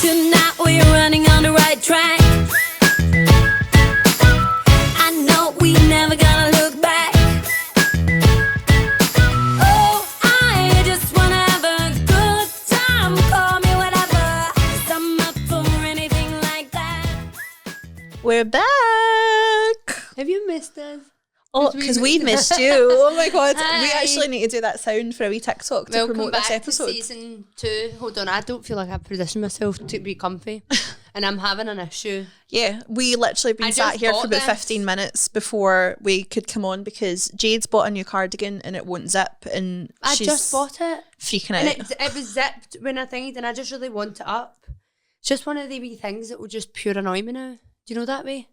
Tonight we're running on the right track. I know we never gonna look back. Oh, I just wanna have a good time. Call me whatever, 'cause I'm up for anything like that. We're back. Have you missed us? Oh, because we missed you. Oh my god. We actually need to do that sound for a wee TikTok to promote this episode. To season 2. Hold on, I don't feel like I've positioned myself to be comfy. And I'm having an issue. Yeah, we literally been sat here for about 15 minutes before we could come on because Jade's bought a new cardigan and it won't zip, and I just bought it. Freaking out. And it was zipped when I think, and I just really want it up. It's just one of the wee things that will just pure annoy me now. Do you know that way?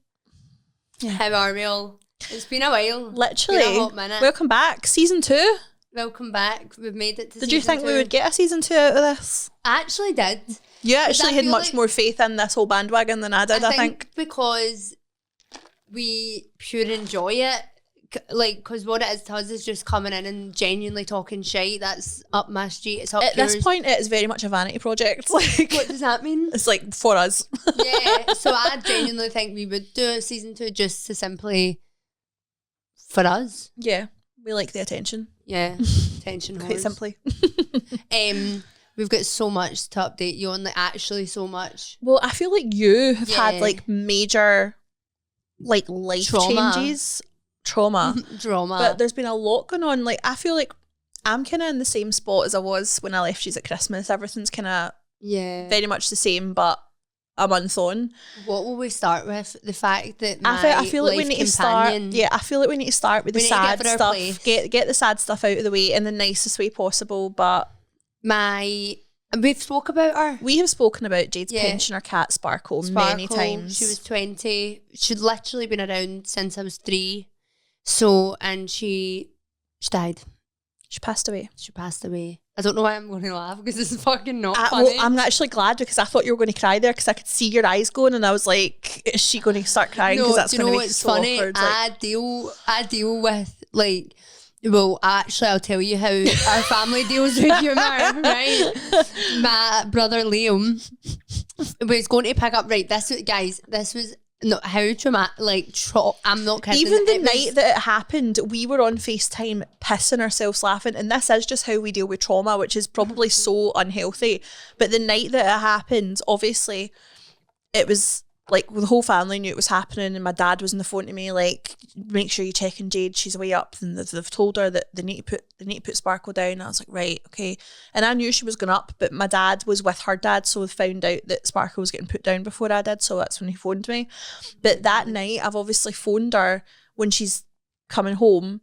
Yeah. How are we all? It's been a while. Literally. It's been a hot minute. Welcome back. Season 2. Welcome back. We've made it to season 2. Did you think we would get a season 2 out of this? I actually did. You actually had feel much like- more faith in this whole bandwagon than I did, I think. Because we pure enjoy it. Like, because what it is to us is just coming in and genuinely talking shit. That's up my street. It's up At yours. this point, it is very much a vanity project. Like, What does that mean? it's like for us. Yeah, so I genuinely think we would do a season 2 just to simply for us. Yeah, we like the attention. Yeah, attention Quite whores. simply. We've got so much to update you on, like actually so much. Well, I feel like you have had Yeah. like major like life Trauma. changes. Trauma. Drama. But there's been a lot going on. Like, I feel like I'm kind of in the same spot as I was when I left you at Christmas. Everything's kind of yeah. very much the same, but a month on. What will we start with? The fact that I feel like we life need to start. companion- Yeah, I feel like we need to start with the We need to get sad for our stuff. place. Get the sad stuff out of the way in the nicest way possible. But We've spoke about her. we have spoken about Jade's Yeah. pensioner cat Sparkle many times. She was 20. She'd literally been around since I was 3. So, and she died. She passed away. She passed away. I don't know why I'm going to laugh because this is fucking not Well, funny. I'm actually glad because I thought you were going to cry there because I could see your eyes going and I was like, is she going to start crying? Because that's do you going know to be what's so funny? awkward. Like, I deal with like, well, actually, I'll tell you how our family deals with humour, right? My brother Liam was going to pick up, right, this was not how traumatic, like, I'm not kidding. even the It was- night that it happened, we were on FaceTime pissing ourselves laughing, and this is just how we deal with trauma, which is probably so unhealthy. But the night that it happened, obviously, it was like the whole family knew it was happening, and my dad was on the phone to me like, make sure you check on Jade, she's way up, and they've told her that they need to put Sparkle down. And I was like, right, okay. And I knew she was going up, but my dad was with her dad, so we found out that Sparkle was getting put down before I did, so that's when he phoned me. But that night I've obviously phoned her when she's coming home,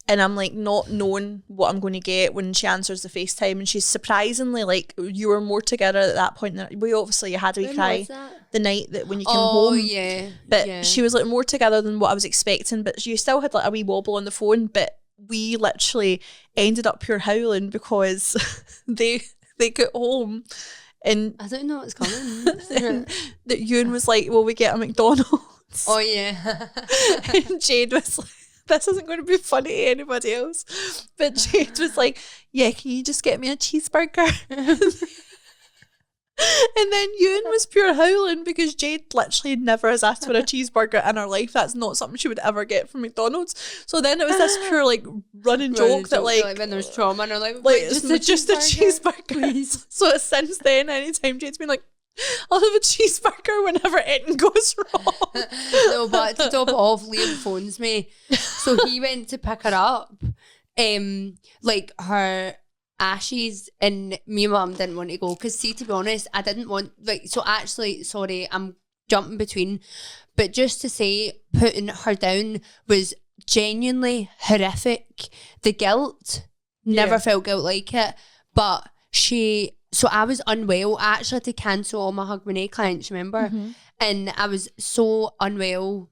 and I'm like not knowing what I'm going to get when she answers the FaceTime, and she's surprisingly like, you were more together at that point than we obviously, you had a wee When cry was that? the night that when you came Oh, home. yeah. But yeah. she was like more together than what I was expecting, but you still had like a wee wobble on the phone. But we literally ended up pure howling because they got home and I don't know what's coming. that Ewan was like, well, we get a McDonald's. Oh, yeah. And Jade was like, this isn't going to be funny to anybody else. But Jade was like, yeah, can you just get me a cheeseburger? And then Ewan was pure howling because Jade literally never has asked for a cheeseburger in her life. That's not something she would ever get from McDonald's. So then it was this pure like running joke that like when there's trauma and they're like it's just a cheeseburger. please. So since then, anytime Jade's been like, I'll have a cheeseburger whenever anything goes wrong. No, but to top off, Liam phones me. So he went to pick her up. Like her ashes, and me and mum didn't want to go because, see, to be honest, I didn't want, like, so actually, sorry, I'm jumping between, but just to say, putting her down was genuinely horrific. The guilt, never felt guilt like it, but so I was unwell. I actually had to cancel all my Hug Renee clients, remember? Mm-hmm. And I was so unwell.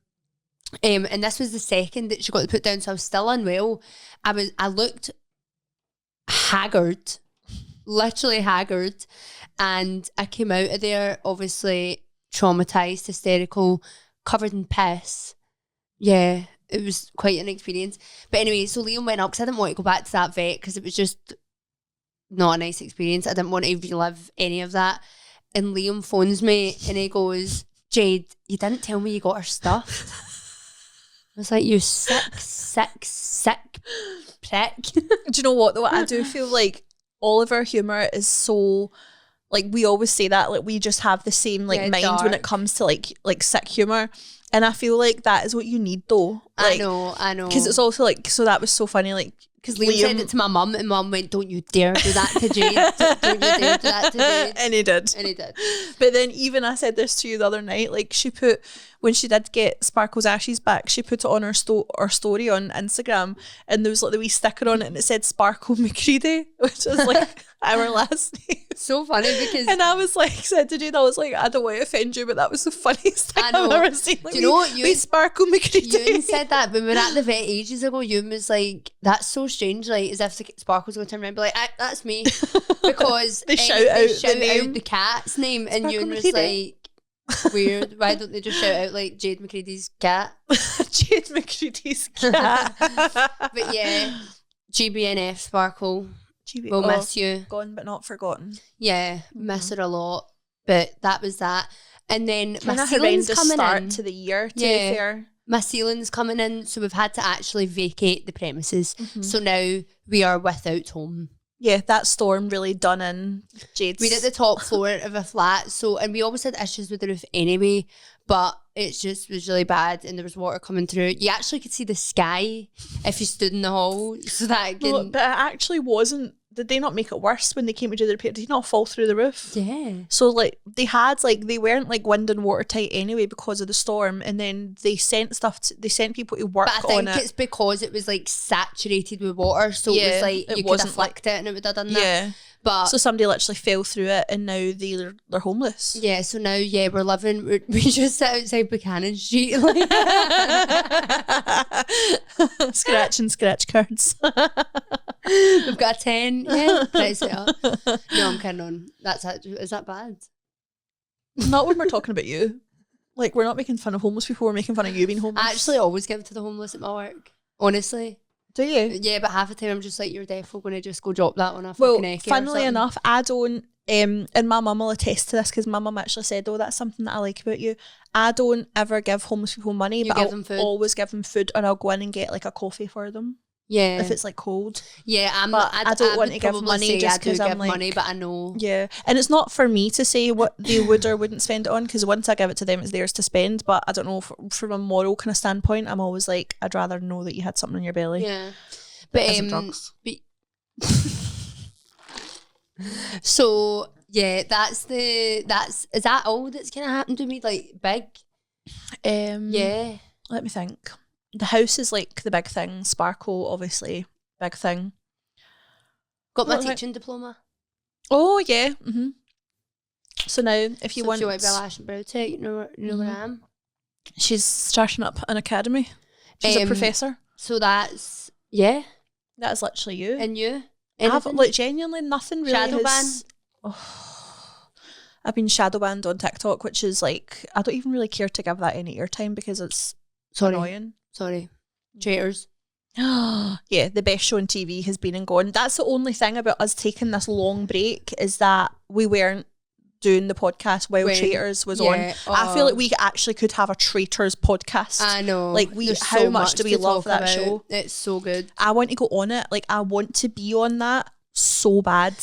And this was the second that she got put down, so I was still unwell. I looked haggard, literally haggard, and I came out of there obviously traumatized, hysterical, covered in piss. Yeah, it was quite an experience. But anyway, so Liam went up because I didn't want to go back to that vet because it was just not a nice experience. I didn't want to relive any of that. and Liam phones me and he goes, Jade, you didn't tell me you got her stuff. I was like, you sick prick. Do you know what though? I do feel like all of our humour is so, like, we always say that, like, we just have the same like mind when it dark. comes to like sick humour, and I feel like that is what you need though. Like, I know. because it's also like, so that was so funny, like, because Liam said it to my mum, and mum went, "Don't you dare do that to Jade! Don't you dare do that to Jade!" and he did. And he did. But then even I said this to you the other night, like, she put, when she did get Sparkle's ashes back, she put it on her story on Instagram, and there was like the wee sticker on it and it said Sparkle McCready, which is like our last name. So funny because And I was like, said to Jade, I was like, I don't want to offend you, but that was the funniest thing I know. I've ever seen. Like, Do you know what? we Sparkle McCready. Ewan said that when we were at the vet ages ago. Ewan was like, "That's so strange." Like, as if Sparkle's going to turn around and be like, "That's me," because They shout out the out name. the cat's name, and Sparkle Ewan was McCready. like, "Weird. Why don't they just shout out like Jade McCready's cat?" Jade McCready's cat. But yeah, GBNF Sparkle. GB, We'll miss you. Gone but not forgotten. Yeah, miss her a lot. But that was that. And then my Kind of ceiling's horrendous coming start in. to the year, to Yeah. be fair. My ceiling's coming in, so we've had to actually vacate the premises. Mm-hmm. So now we are without home. Yeah, that storm really done in Jade's. We're at the top floor of a flat, so, and we always had issues with the roof anyway, but it just was really bad and there was water coming through. You actually could see the sky if you stood in the hall, so that it No, can, but it actually wasn't. Did they not make it worse when they came to do the repair? Did he not fall through the roof? yeah. So like they had, like, they weren't like wind and watertight anyway because of the storm, and then they sent they sent people to work But I on think it. it's because it was like saturated with water, so it Yeah, was like it you could have wasn't flicked it and it would have done that. Yeah. But So somebody literally fell through it, and now they're homeless. yeah, so now we just sit outside Buchanan Street like Scratch cards. we've got a 10. Yeah, price it up. No, I'm kidding on. Is that bad? Not when we're talking about you. Like, we're not making fun of homeless people. We're making fun of you being homeless. I actually always give to the homeless at my work. Honestly. do you? Yeah, but half the time I'm just like, you're definitely going to just go drop that on a Well, fucking Eckie or funnily something. enough, I don't, and my mum will attest to this because my mum actually said, oh, that's something that I like about you. I don't ever give homeless people money, You but give I'll them food? always give them food, or I'll go in and get like a coffee for them Yeah. if it's like cold. Yeah, But I don't want would to give probably money say just I do 'cause I'm give like- money, but I know. Yeah, and it's not for me to say what they would or wouldn't spend it on, because once I give it to them, it's theirs to spend. But I don't know, from a moral kind of standpoint, I'm always like, I'd rather know that you had something in your belly. Yeah. But, Isn't drugs. So yeah, is that all that's gonna happen to me? Like big? Yeah. Let me think. The house is like the big thing. Sparkle, obviously, big thing. Got my What about- teaching diploma. Oh yeah. So now, if you So want, if you want to be a lash and brow tech, you know where I am. she's starting up an academy. She's a Um, professor. So that's That is literally you. and you. I haven't, Anything? like, genuinely nothing really. Shadow has- I've been shadow banned on TikTok, which is like, I don't even really care to give that any airtime because it's Sorry. annoying. Sorry. Traitors. Yeah, the best show on TV has been and gone. That's the only thing about us taking this long break, is that we weren't doing the podcast while When- Traitors was yeah, on. I feel like we actually could have a Traitors podcast. I know. Like, There's how so much do we to love talk that about. show? It's so good. I want to go on it. Like, I want to be on that so bad.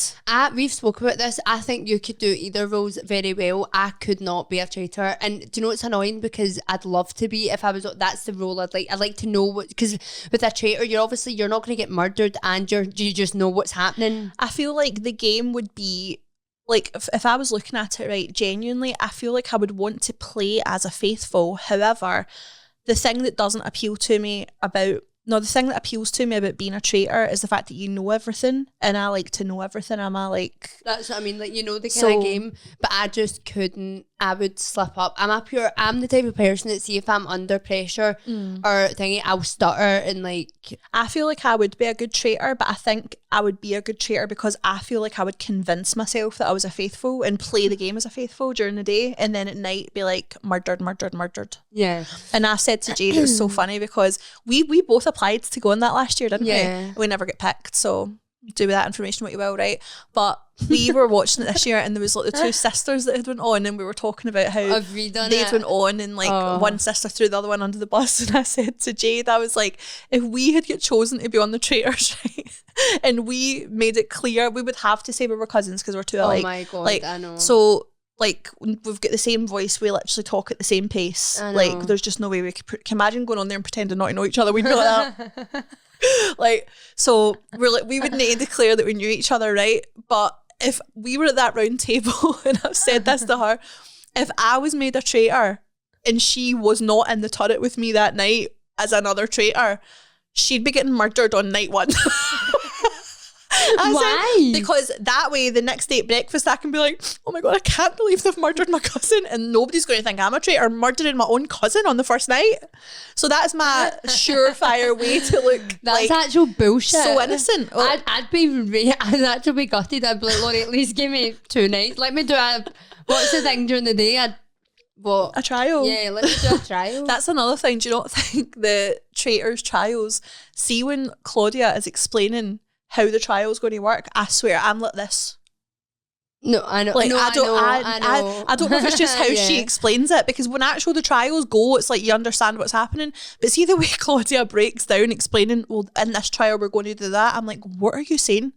We've spoke about this. I think you could do either roles very well. I could not be a traitor. And do you know what's annoying? Because I'd love to be if I was. That's the role I'd like. I'd like to know what. Because with a traitor, you're not going to get murdered, and you just know what's happening. I feel like the game would be, like, if I was looking at it right, genuinely, I feel like I would want to play as a faithful. However, the thing that appeals to me about being a traitor is the fact that you know everything, and I like to know everything. That's what I mean. Like, you know, the kind So- of game. But I just couldn't. I would slip up. I'm the type of person that, see, if I'm under pressure or thingy, I'll stutter and like. I feel like I would be a good traitor, but I think I would be a good traitor because I feel like I would convince myself that I was a faithful and play the game as a faithful during the day, and then at night be like, murdered. Yeah. And I said to Jade, it was so funny because we both applied to go on that last year, didn't Yeah. we? We never get picked, so do with that information what you will, right? But we were watching it this year, and there was like the two sisters that had went on, and we were talking about how Have we done they'd it? went on, and like one sister threw the other one under the bus. And I said to Jade, I was like, if we had got chosen to be on the Traitors, right, and we made it clear, we would have to say we were cousins because we're two alike. Oh my God, like, I know. So like we've got the same voice, we literally talk at the same pace. I know. Like there's just no way we could can imagine going on there and pretending not to know each other. We'd be like that. Like, so we're like, we would need to declare that we knew each other, right? But if we were at that round table, and I've said this to her, if I was made a traitor and she was not in the turret with me that night as another traitor, she'd be getting murdered on night one. Why? Because that way the next day at breakfast I can be like, oh my God, I can't believe they've murdered my cousin, and nobody's going to think I'm a traitor murdering my own cousin on the first night. So that's my surefire way to look That's like actual bullshit. so innocent. Well, I'd actually be gutted. I'd be like, Lorri, at least give me 2 nights. Let me do what's the thing during the day? a trial. Yeah, let me do a trial. That's another thing. Do you not think the traitors trials, see when Claudia is explaining how the trial's going to work, I swear I'm like this. No, I know. Like, no, I don't know. I don't know if it's just how Yeah. she explains it, because when actually the trials go, it's like you understand what's happening. But see the way Claudia breaks down explaining, well, in this trial we're going to do that. I'm like, what are you saying?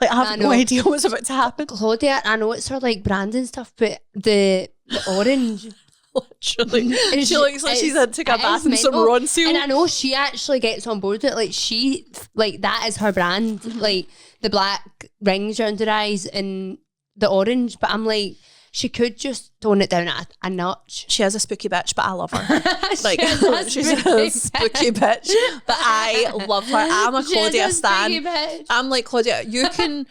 Like, I have no idea what's about to happen. Claudia, I know it's her like brand and stuff, but the orange. Literally. She looks like she's had to take a bath in some Ron seal. And I know she actually gets on board with it. Like she, like that is her brand. Like the black rings around her eyes and the orange. But I'm like, she could just tone it down a notch. She is a spooky bitch, but I love her. Like, she's spooky a spooky bitch, but I love her. I'm a Claudia stan. I'm like, Claudia, you can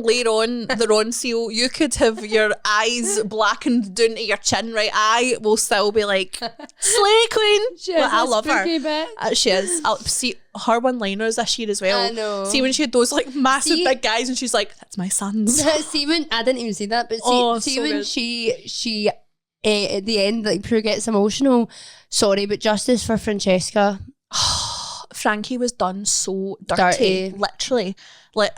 layer on the Ron seal. You could have your eyes blackened down to your chin, right? I will still be like, slay queen. But I love her. She is. I'll see her one-liners this year as well. I know. See when she had those like massive big guys, and she's like, "That's my sons." See when I didn't even see that, but see so when good. she at the end, like Prue gets emotional. Sorry, but justice for Francesca. Frankie was done so dirty. Literally. Like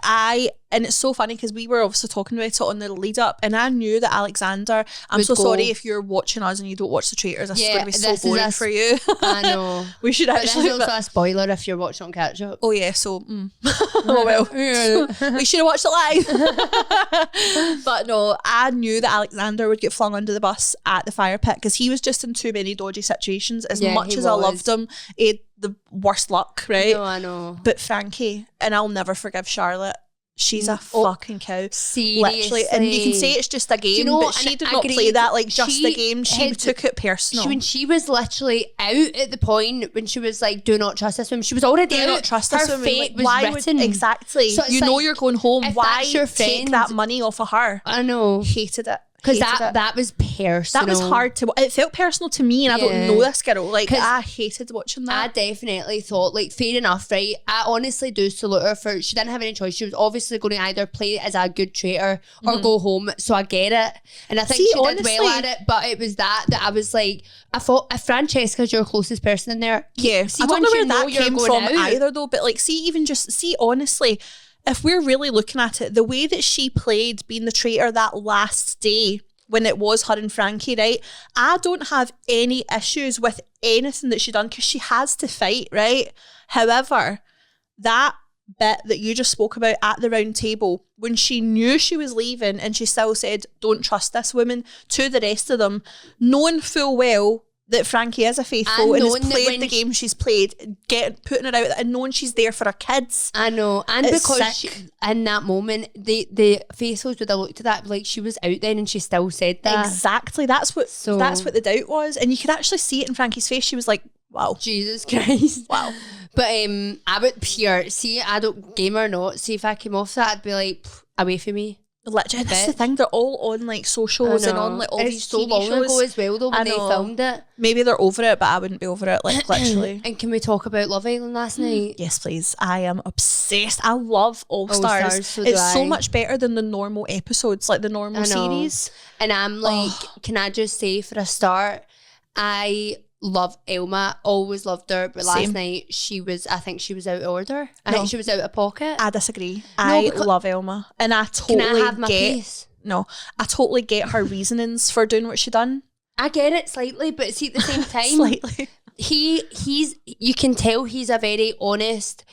and it's so funny because we were obviously talking about it on the lead up, and I knew that Alexander, I'm would so go. sorry if you're watching us and you don't watch the Traitors, this is going to be so this is boring for you. I know. We should But this actually is also a spoiler if you're watching on catch up. oh yeah, so oh well. We should have watched it live. But no, I knew that Alexander would get flung under the bus at the fire pit because he was just in too many dodgy situations. As Yeah, much he as I was. loved him, he had the worst luck, right? No, I know. But Frankie, and I'll never forgive Charlotte. She's a fucking cow. Seriously. Literally. And you can say it's just a game, you know, but she and did not play agreed, that like just she a game. She had- took it personal. When she was literally out at the point when she was like, do not trust this woman, she was already Do out. not trust Her this woman. fate Like, was why written. exactly. So it's you know like, you're going home. if Why that's your take friend- that money off of her? I know. Hated it. Because Hated it. that was personal. That was hard to. It felt personal to me, and I don't Yeah. know this girl. Like 'Cause I hated watching I that. definitely thought, like, fair enough, right? I honestly do salute her for, she didn't have any choice. She was obviously going to either play it as a good traitor or go home. So I get it. And I think See, she did well honestly- at it. But it was that I was like, I thought if Francesca's your closest person in there, Yeah, see, I don't know once where you know that you're came going from out- either, though. But like, see, even just see, honestly, if we're really looking at it, the way that she played being the traitor that last day when it was her and Frankie, right? I don't have any issues with anything that she done because she has to fight, right? However, that bit that you just spoke about at the round table, when she knew she was leaving and she still said, don't trust this woman, to the rest of them, knowing full well that Frankie is a faithful and has knowing that played when the game she's played, putting her out and knowing she's there for her kids. I know, and It's because sick. she, in that moment, the faithfuls would have looked at that like she was out then, and she still said that. Exactly. That's what So- the doubt was. And you could actually see it in Frankie's face. She was like, wow. Jesus Christ! Wow. But I would pure see. I don't game or not. See if I came off that, I'd be like, "Pff, away from me. Literally, that's the Bitch. thing. They're all on like socials I and know. on like all It's these so TV long shows. ago as well though when I they know. filmed it. Maybe they're over it, but I wouldn't be over it. Like literally. And can we talk about Love Island last night? Yes, please. I am obsessed. I love All All-Stars, Stars. so do It's so I. much better than the normal episodes, like the normal I know. series. And I'm like, can I just say for a start, I love Elma, always loved her, but last Same. night I think she was out of order. I think she was out of pocket. I disagree. I love Elma, and I Can totally I have my get. piece? No, I totally get her reasonings for doing what she done. I get it slightly, but see, at the same time, Slightly. he's you can tell he's a very honest,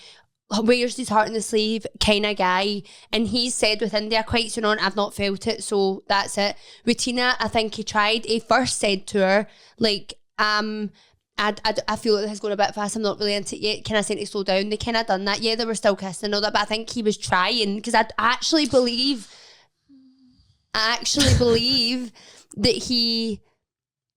wears his heart on the sleeve kind of guy, and he's said with India quite soon on, I've not felt it, so that's it. With Tina, I think he first said to her, like, I feel like this is going a bit fast, I'm not really into it yet, can I say to slow down? They kind of done that. Yeah, they were still kissing and all that, but I think he was trying, because I actually believe that he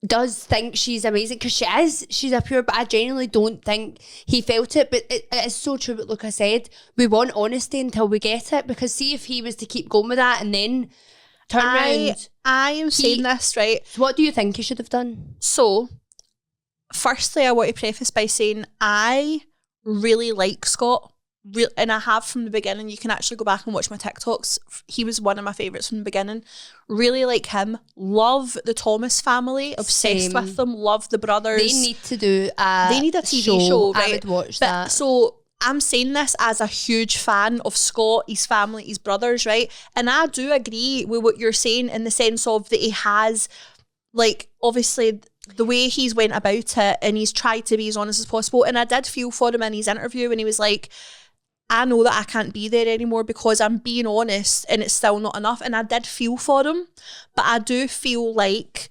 does think she's amazing, because she's a pure, but I genuinely don't think he felt it. But it is so true what Luca said, we want honesty until we get it, because see if he was to keep going with that and then turn around. I am saying this, right? So what do you think he should have done? So, firstly, I want to preface by saying I really like Scott. And I have from the beginning. You can actually go back and watch my TikToks. He was one of my favourites from the beginning. Really like him. Love the Thomas family. Obsessed Same. with them. Love the brothers. They need to do They need a TV show, right? I would watch But that. So I'm saying this as a huge fan of Scott, his family, his brothers, right? And I do agree with what you're saying in the sense of that he has, like, obviously the way he's went about it, and he's tried to be as honest as possible. And I did feel for him in his interview when he was like, I know that I can't be there anymore because I'm being honest and it's still not enough. And I did feel for him, but I do feel like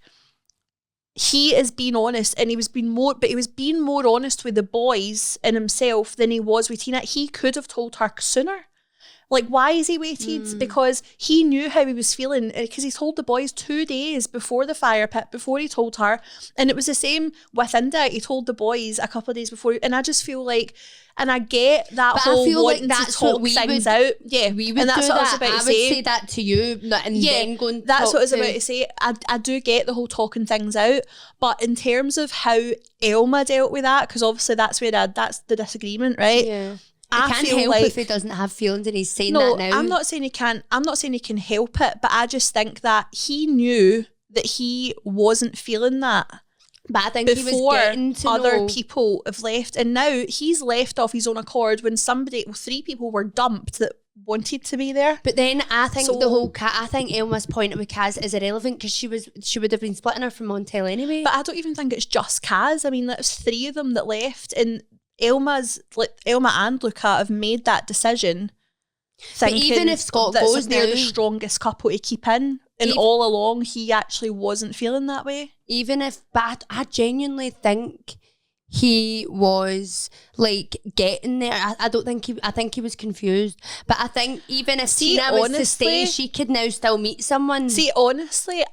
he is being honest, and he was being more honest with the boys and himself than he was with Tina. He could have told her sooner. Like, why is he waited? Because he knew how he was feeling, because he told the boys 2 days before the fire pit, before he told her. And it was the same with Inda. He told the boys a couple of days before. And I just feel like, and I get that But whole I feel like wanting that's to talk what we things would- out. Yeah, We would and that's do what I was that. about to I would say. say that to you, and then go and That's talk what I was to- about to say. I do get the whole talking things out, but in terms of how Elma dealt with that, because obviously that's the disagreement, right? Yeah. I He can't feel help like if he doesn't have feelings, and he's saying no, that now. I'm not saying he can't. I'm not saying he can help it, but I just think that he knew that he wasn't feeling that But I think he was before getting to other know. people have left, and now he's left off his own accord when 3 people were dumped that wanted to be there. But then I think So- the whole I think Elma's point with Kaz is irrelevant, because she would have been splitting her from Montel anyway. But I don't even think it's just Kaz. I mean, there's 3 of them that left, and Elma and Luca have made that decision. But even if Scott goes they're the now- strongest couple to keep in, and all along he actually wasn't feeling that way. Even if, but I genuinely think he was like getting there. I don't think I think he was confused. But I think even if See, Tina was to stay, honestly- she could now still meet someone. See, honestly,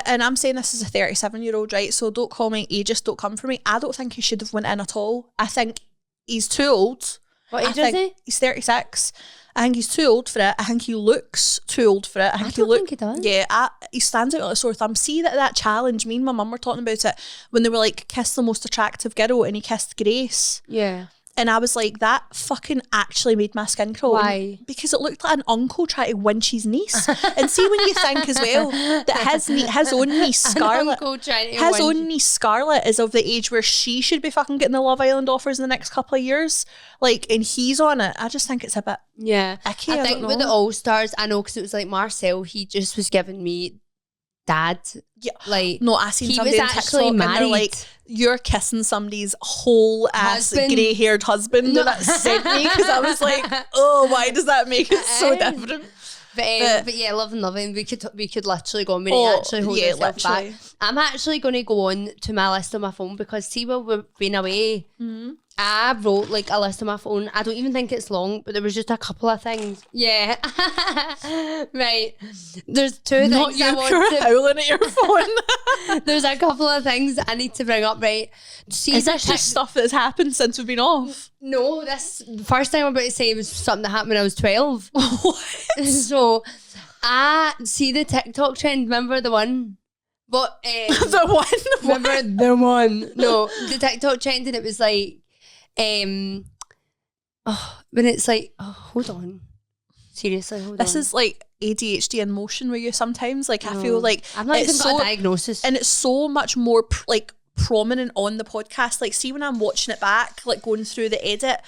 and I'm saying this as a 37-year-old, right? So don't call me ageist, don't come for me. I don't think he should have went in at all. I think he's too old. What I age is think he? He's 36. I think he's too old for it. I think he looks too old for it. I think don't think he does. Yeah, he stands out like a sore thumb. See that challenge, me and my mum were talking about it when they were like, kiss the most attractive girl, and he kissed Grace. Yeah. And I was like, that fucking actually made my skin crawl. Why? Because it looked like an uncle trying to winch his niece. And see, when you think as well that his own niece Scarlett, uncle trying to his winch- own niece Scarlett is of the age where she should be fucking getting the Love Island offers in the next couple of years. Like, and he's on it. I just think it's a bit Yeah. icky. I I think don't with the know. All Stars, I know, because it was like Marcel, he just was giving me dad. Yeah. Like, No, I seen he somebody was on actually TikTok and married. they're like, you're kissing somebody's whole ass Husband. grey-haired husband. No. And that sent me, because I was like, oh, why does that make it so It is. different? But yeah, Love and Loving, we could literally go on. We need to actually hold ourselves literally. back. I'm actually going to go on to my list on my phone, because see, while we've been away, I wrote like a list on my phone. I don't even think it's long, but there was just a couple of things. Yeah. Right. There's 2 Not things you I want pure to... howling at your phone. There's a couple of things I need to bring up, right? See, Is this just stuff that's happened since we've been off? No, the first thing I'm about to say was something that happened when I was 12. What? So, I see the TikTok trend. Remember the one? But The one? remember the one? No, the TikTok trend, and it was like, when it's like, oh, hold on. Seriously, hold This on. is like ADHD in motion with you sometimes. Like I feel like I've not even it's got a diagnosis. and it's so much more prominent on the podcast. Like see when I'm watching it back, like going through the edit,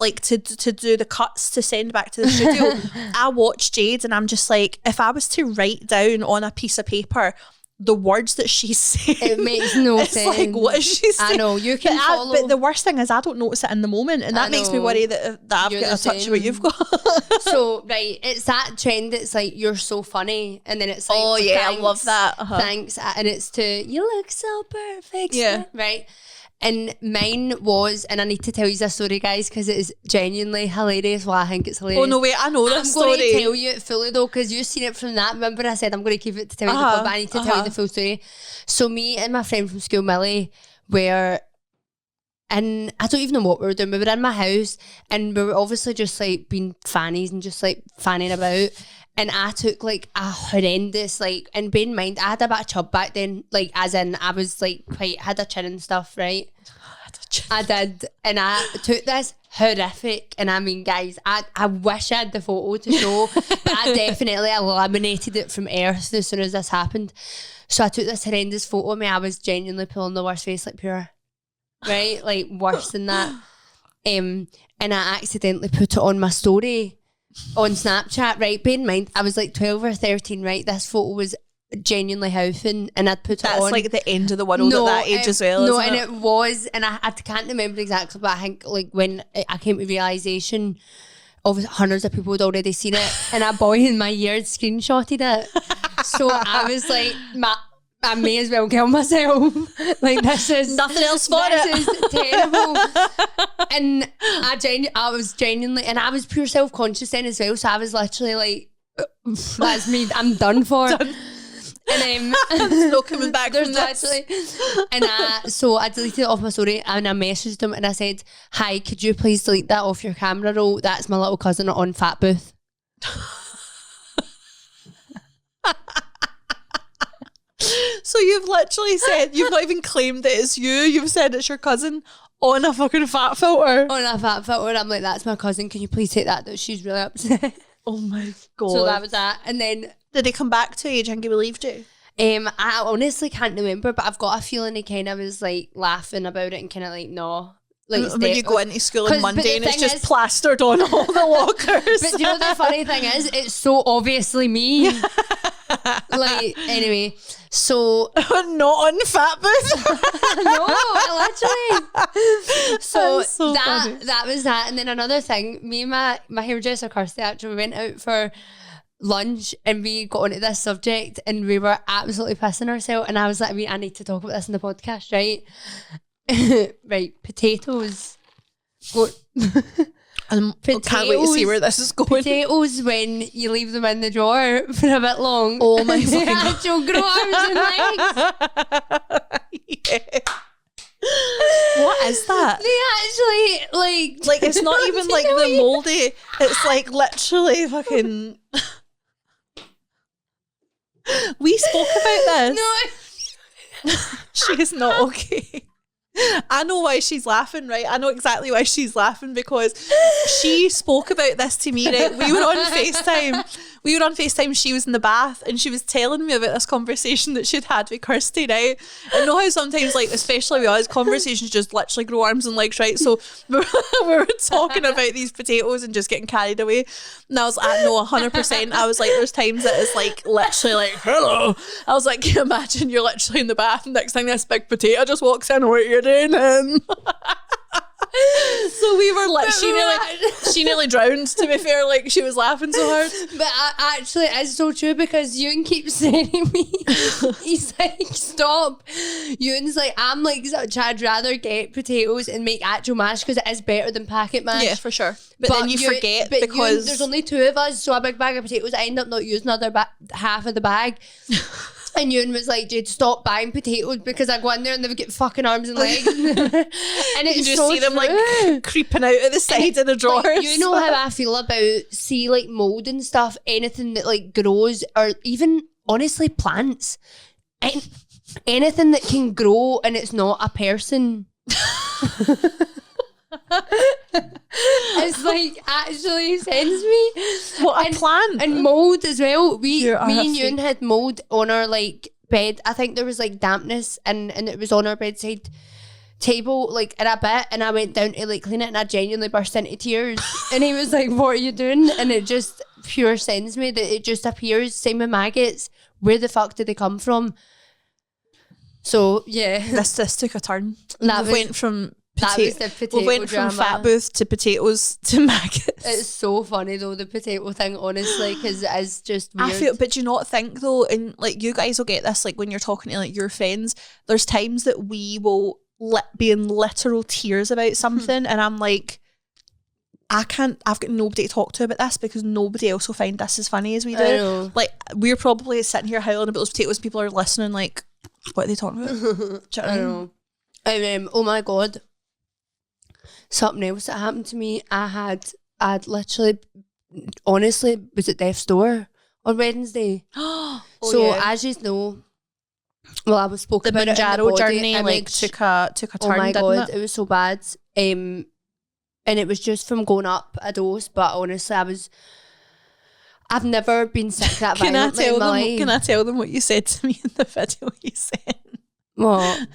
like to do the cuts to send back to the studio, I watch Jade and I'm just like, if I was to write down on a piece of paper the words that she's saying, It makes no it's sense. like, what is she saying? I know, you can follow. But the worst thing is I don't notice it in the moment, and that makes me know. worry that I've You're got the a touch of what same. you've got. So, right, it's that trend that's like, you're so funny. And then it's like, Oh, yeah, I thanks, love that. Thanks. And it's to, you look so perfect. Yeah. Right. And mine was, and I need to tell you this story, guys, because it is genuinely hilarious. Well, I think it's hilarious. Oh no, wait, I know this I'm story. going to tell you it fully though, because you've seen it from that. Remember, I said I'm going to keep it to tell you the pod, but I need to tell you the full story. So me and my friend from school, Millie, were in, I don't even know what we were doing. We were in my house, and we were obviously just like being fannies and just like fanning about. And I took like a horrendous, like, and bear in mind, I had a bit of chub back then, like, as in I was like had a chin and stuff, right? I did, and I took this horrific, and I mean, guys, I wish I had the photo to show, but I definitely eliminated it from earth as soon as this happened. So I took this horrendous photo of me. I was genuinely pulling the worst face, like pure, right? Like worse than that. And I accidentally put it on my story on Snapchat, right? Bear in mind, I was like 12 or 13, right? This photo was genuinely housing, and I'd put it on. That's like the end of the world at that age as well, No, isn't and it was, and I can't remember exactly, but I think like when I came to realisation, obviously hundreds of people had already seen it, and a boy in my year had screenshotted it. So I was like, I may as well kill myself. Like, this is nothing else for this it. is terrible. And I was genuinely, and I was pure self-conscious then as well. So I was literally like, that's me, I'm done for. And There's no coming back there's from this. literally, and so I deleted it off my story, and I messaged him and I said, "Hi, could you please delete that off your camera roll? That's my little cousin on Fat Booth." So you've literally said, you've not even claimed that it's you, you've said it's your cousin on a fucking fat filter. On a fat filter, I'm like, "That's my cousin. Can you please take that? She's really upset." Oh my god. So that was that, and then. Did he come back to you? Do you think he believed you? I honestly can't remember, but I've got a feeling he kind of was like laughing about it and kind of like, no. Like, When you go into school on 'cause- but Monday the and it's thing just is- plastered on all the lockers. But do you know the funny thing is, it's so obviously me. Like, anyway, so Not on Fat Booth. no, literally. So, That's so funny. that was that. And then another thing, me and my hairdresser Kirsty, actually, we went out for lunch and we got onto this subject and we were absolutely pissing ourselves. And I was like, I need to talk about this in the podcast, right? Right, potatoes. Can't wait to see where this is going. Potatoes, when you leave them in the drawer for a bit long. Oh my they fucking actually grow arms and legs. Yeah. What is that? They actually Like, it's not even like the mouldy. It's like literally fucking. We spoke about this. No, She's not okay. I know why she's laughing, right? I know exactly why she's laughing, because she spoke about this to me, right? We were on FaceTime. She was in the bath and she was telling me about this conversation that she'd had with Kirsty, right? And know how sometimes, like, especially with us, conversations just literally grow arms and legs, right? So we were talking about these potatoes and just getting carried away. And I was like, no, 100%. I was like, there's times that it's like literally like, hello. I was like, can you imagine you're literally in the bath and next thing this big potato just walks in, what are you doing? And so we were like, she nearly drowned, to be fair, like she was laughing so hard. but actually it's so true, because Ewan keeps saying to me, he's like, stop. Ewan's like, I'm like such, I'd rather get potatoes and make actual mash because it is better than packet mash. Yeah, for sure. But then you forget but because Ewan, there's only two of us, so a big bag of potatoes, I end up not using another half of the bag. And Ewan was like, Jade, stop buying potatoes, because I go in there and they've got fucking arms and legs. And it's you just so see them true. like creeping out of the side of the drawers. Like, you know how I feel about, see, like mold and stuff, anything that like grows, or even honestly plants, anything that can grow and it's not a person. It's like actually sends me. What a plant. And mold as well. Me I have and seen- Ewan had mold on our like bed. I think there was like dampness and it was on our bedside table like in a bit, and I went down to like clean it and I genuinely burst into tears. And he was like, what are you doing? And it just pure sends me that it just appears. Same with maggots. Where the fuck did they come from? So yeah, This took a turn. That We was- went from that was the potato we went drama. from fat booth to potatoes to maggots. It's so funny though, the potato thing, honestly, because it is just weird. I feel, but do you not think though, and like you guys will get this, like when you're talking to like your friends, there's times that we will be in literal tears about something, and I'm like, I've got nobody to talk to about this because nobody else will find this as funny as we do. I know. Like we're probably sitting here howling about those potatoes, people are listening like, what are they talking about? Do you know what I know. Oh my god. Something else that happened to me. I'd literally, honestly, was at death's door on Wednesday. As you know, well, I was spoken The about it in the Manjaro body journey like image. took a turn, Oh my didn't god, it? it was so bad. And it was just from going up a dose, but honestly, I've never been sick that violently in my life. Can I tell them what you said to me in the video you sent? What?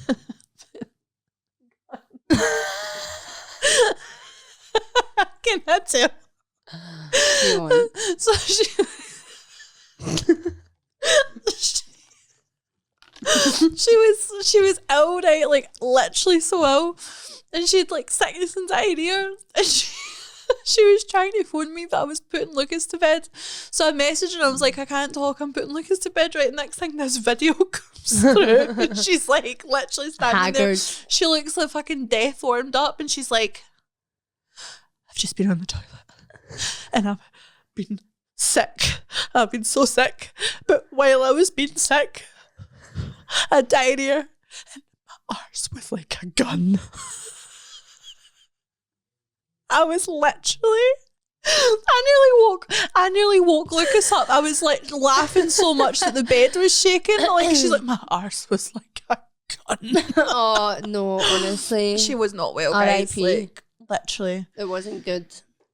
Can I tell? You want? So she was ill, right? Like literally so ill, and she had like sickness and diarrhea, and she was trying to phone me, but I was putting Lucas to bed. So I messaged her and I was like, I can't talk, I'm putting Lucas to bed right next thing this video comes through. And she's like literally standing there. Haggard. She looks like fucking death warmed up, and she's like, I've just been on the toilet and I've been sick. I've been so sick. But while I was being sick, I had diarrhea and my arse was like a gun. I was literally, I nearly woke Lucas up. I was like laughing so much that the bed was shaking. Like she's like, my arse was like a gun. Oh no, honestly, She was not well, guys. R.I.P. Like literally. it wasn't good.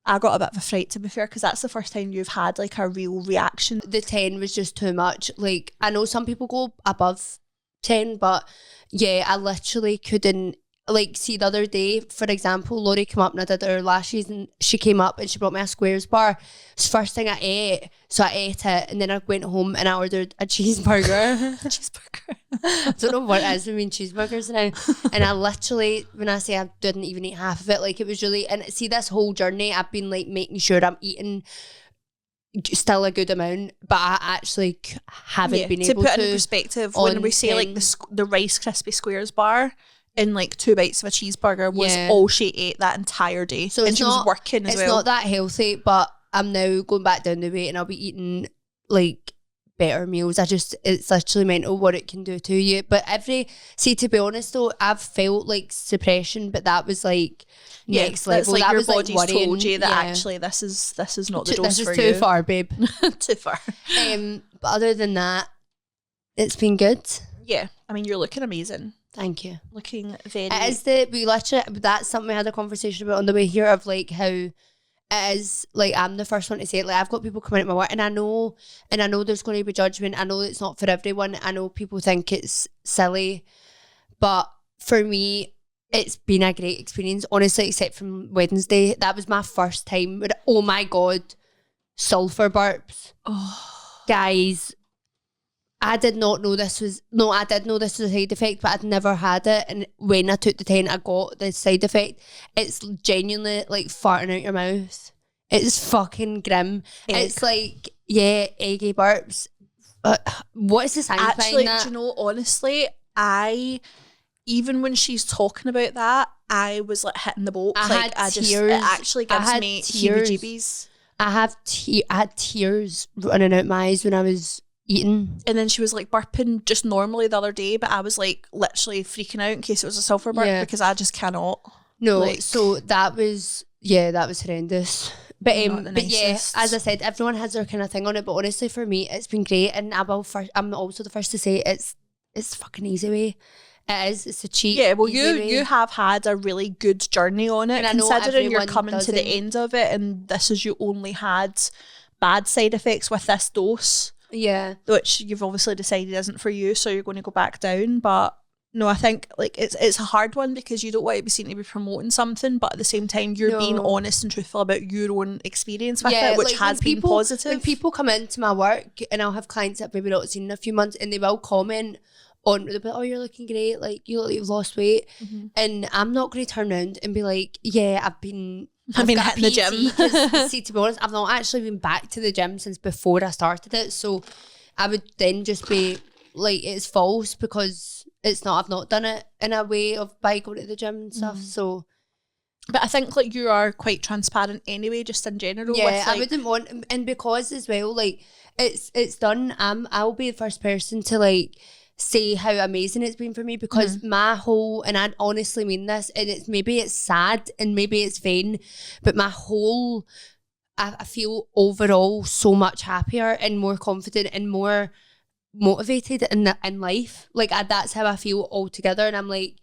I got a bit of a fright, to be fair, because that's the first time you've had like a real reaction. The 10 was just too much. Like, I know some people go above 10, but yeah, I literally couldn't. Like, see, the other day, for example, Lorri came up and I did her lashes, and she came up and she brought me a squares bar. It's the first thing I ate, so I ate it, and then I went home and I ordered a cheeseburger. Cheeseburger. I don't know what it is. I mean, cheeseburgers now. And I literally, when I say I didn't even eat half of it, like it was really, and see, this whole journey, I've been like making sure I'm eating still a good amount, but I actually haven't been able to. To put it in perspective, when we say like things. the Rice Krispie Squares bar in like 2 bites of a cheeseburger was Yeah. all she ate that entire day. So and it's she was not- working as It's well. not that healthy, but I'm now going back down the weight and I'll be eating like better meals. It's literally mental what it can do to you. But to be honest though, I've felt like suppression, but that was like next that's level. like That your was like body's worrying. told you that Yeah. actually this is not the dose This for is you. too far, babe. Too far. But other than that, it's been good. Yeah, I mean, you're looking amazing. Thank you. Looking very. It is that's something we had a conversation about on the way here of like how it is like I'm the first one to say it. Like I've got people coming at my work and I know there's going to be judgment. I know it's not for everyone. I know people think it's silly, but for me, it's been a great experience, honestly, except from Wednesday. That was my first time. Oh my God, sulfur burps. Oh. Guys, I did not know this was, no, I did know this was a side effect, but I'd never had it. And when I took the 10, I got the side effect. It's genuinely like farting out your mouth. It's fucking grim. Egg. It's like, yeah, eggy burps. What is the science Actually, behind that? do you know, honestly, even when she's talking about that, I was like hitting the boat. I had tears. It actually I gives had me tears. heebie-jeebies. I had tears running out my eyes when I was eating. And then she was like burping just normally the other day, but I was like literally freaking out in case it was a sulfur burp Yeah. because I just cannot. No, Like- so that was horrendous. But Not the but yeah, nicest. as I said, everyone has their kind of thing on it. But honestly, for me, it's been great, and I'm also the first to say it's fucking easy way. It is. It's a cheap. Yeah, well, easy way. you have had a really good journey on it, And I know considering you're everyone coming to the doesn't. end of it, and this is you only had bad side effects with this dose, Yeah. which you've obviously decided isn't for you, so you're going to go back down. But no, I think like it's a hard one because you don't want to be seen to be promoting something, but at the same time you're being No. honest and truthful about your own experience with it, which like, has when been positive. When people come into my work, and I'll have clients that I've maybe not seen in a few months, and they will comment on, they'll be like, oh, you're looking great, like you look like you've lost weight, and I'm not going to turn around and be like, yeah, I've been I've been got hitting the gym. PT, 'cause, see, to be honest, I've not actually been back to the gym since before I started it, so I would then just be like, it's false because it's not. I've not done it in a way of by going to the gym and stuff. So, But I think like you are quite transparent anyway, just in general. yeah, with, like, I wouldn't want, and because as well, like it's done. I'll be the first person to like say how amazing it's been for me, because my whole, and I honestly mean this, and it's sad and maybe it's vain, but my whole, I feel overall so much happier and more confident and more motivated in life. Like that's how I feel altogether, and I'm like,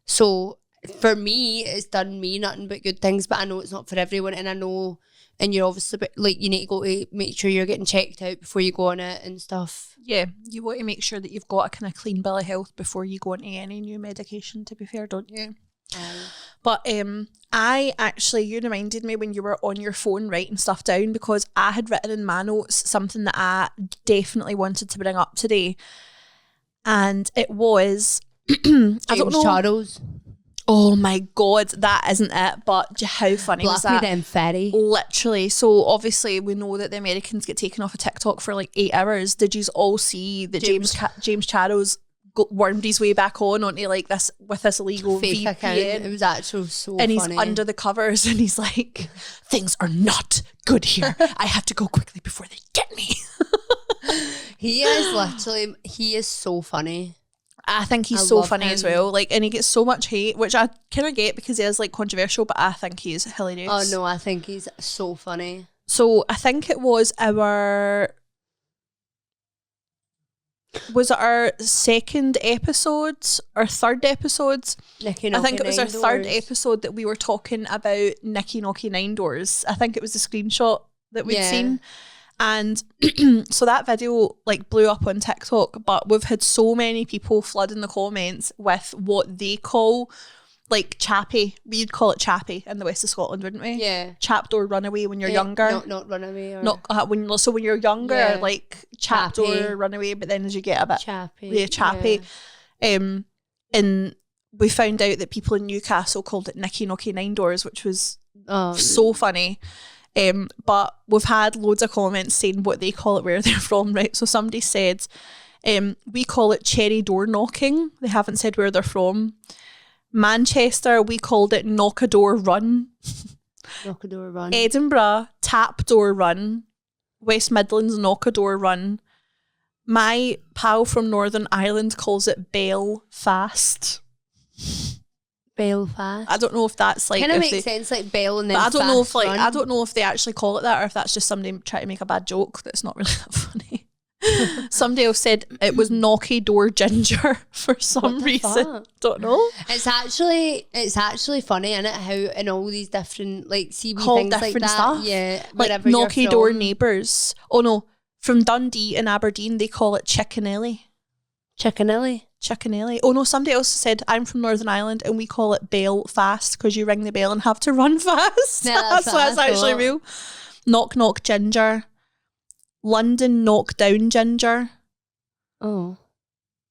so for me it's done me nothing but good things, but I know it's not for everyone, and I know, and you're obviously like, you need to go to make sure you're getting checked out before you go on it and stuff. Yeah, you want to make sure that you've got a kind of clean bill of health before you go into any new medication, to be fair, don't you? But I actually, you reminded me when you were on your phone writing stuff down, because I had written in my notes something that I definitely wanted to bring up today, and it was I don't James know. Charles. Oh my god, that isn't it, but how funny was Block me that? then, Ferry. Literally. So obviously we know that the Americans get taken off of TikTok for like 8 hours. Did you all see that James Charles wormed his way back onto like this with this illegal Fake VPN? account. It was actually so And funny. he's under the covers and he's like, things are not good here. I have to go quickly before they get me. He is so funny. I think he's I so love funny as him. well. Like, and he gets so much hate, which I kind of get because he is like controversial, but I think he's hilarious. Oh no, I think he's so funny. So I think it was our second episode or third episode? Nicky I think it was our knocking third doors. episode that we were talking about Nicky knocking 9 doors. I think it was the screenshot that we'd Yeah. seen. And so that video like blew up on TikTok, but we've had so many people flooding the comments with what they call like chappy. We'd call it chappy in the west of Scotland, wouldn't we? Yeah. Chapped or runaway when you're Yeah, younger. Not runaway or Not when you're younger, Yeah. like chapped Chappy. or runaway, but then as you get a bit chappy. chappy. And we found out that people in Newcastle called it Nicky knocking 9 doors, which was Oh, so funny. But we've had loads of comments saying what they call it, where they're from, right? So somebody said, we call it cherry door knocking. They haven't said where they're from. Manchester, we called it knock a door run. knock a door run. Edinburgh, tap door run. West Midlands, knock a door run. My pal from Northern Ireland calls it Belfast. Belfast. I don't know if that's like Kind of if makes they- sense, like Bell and then But I don't know if fast like run. I don't know if they actually call it that, or if that's just somebody trying to make a bad joke that's not really that funny. Somebody else said it was knocky door ginger for some the reason. fuck? Don't know. It's actually funny, isn't it? How in all these different like CB Called things like different that, stuff. yeah, Like wherever you're knocky door from. neighbours. Oh no, from Dundee and Aberdeen they call it Chickenelly. Chickenelly. Chickenelly. Oh no, somebody else said I'm from Northern Ireland and we call it Belfast because you ring the bell and have to run fast. Yeah, that's so what that's I actually thought. real. Knock knock ginger. London knock down ginger. Oh,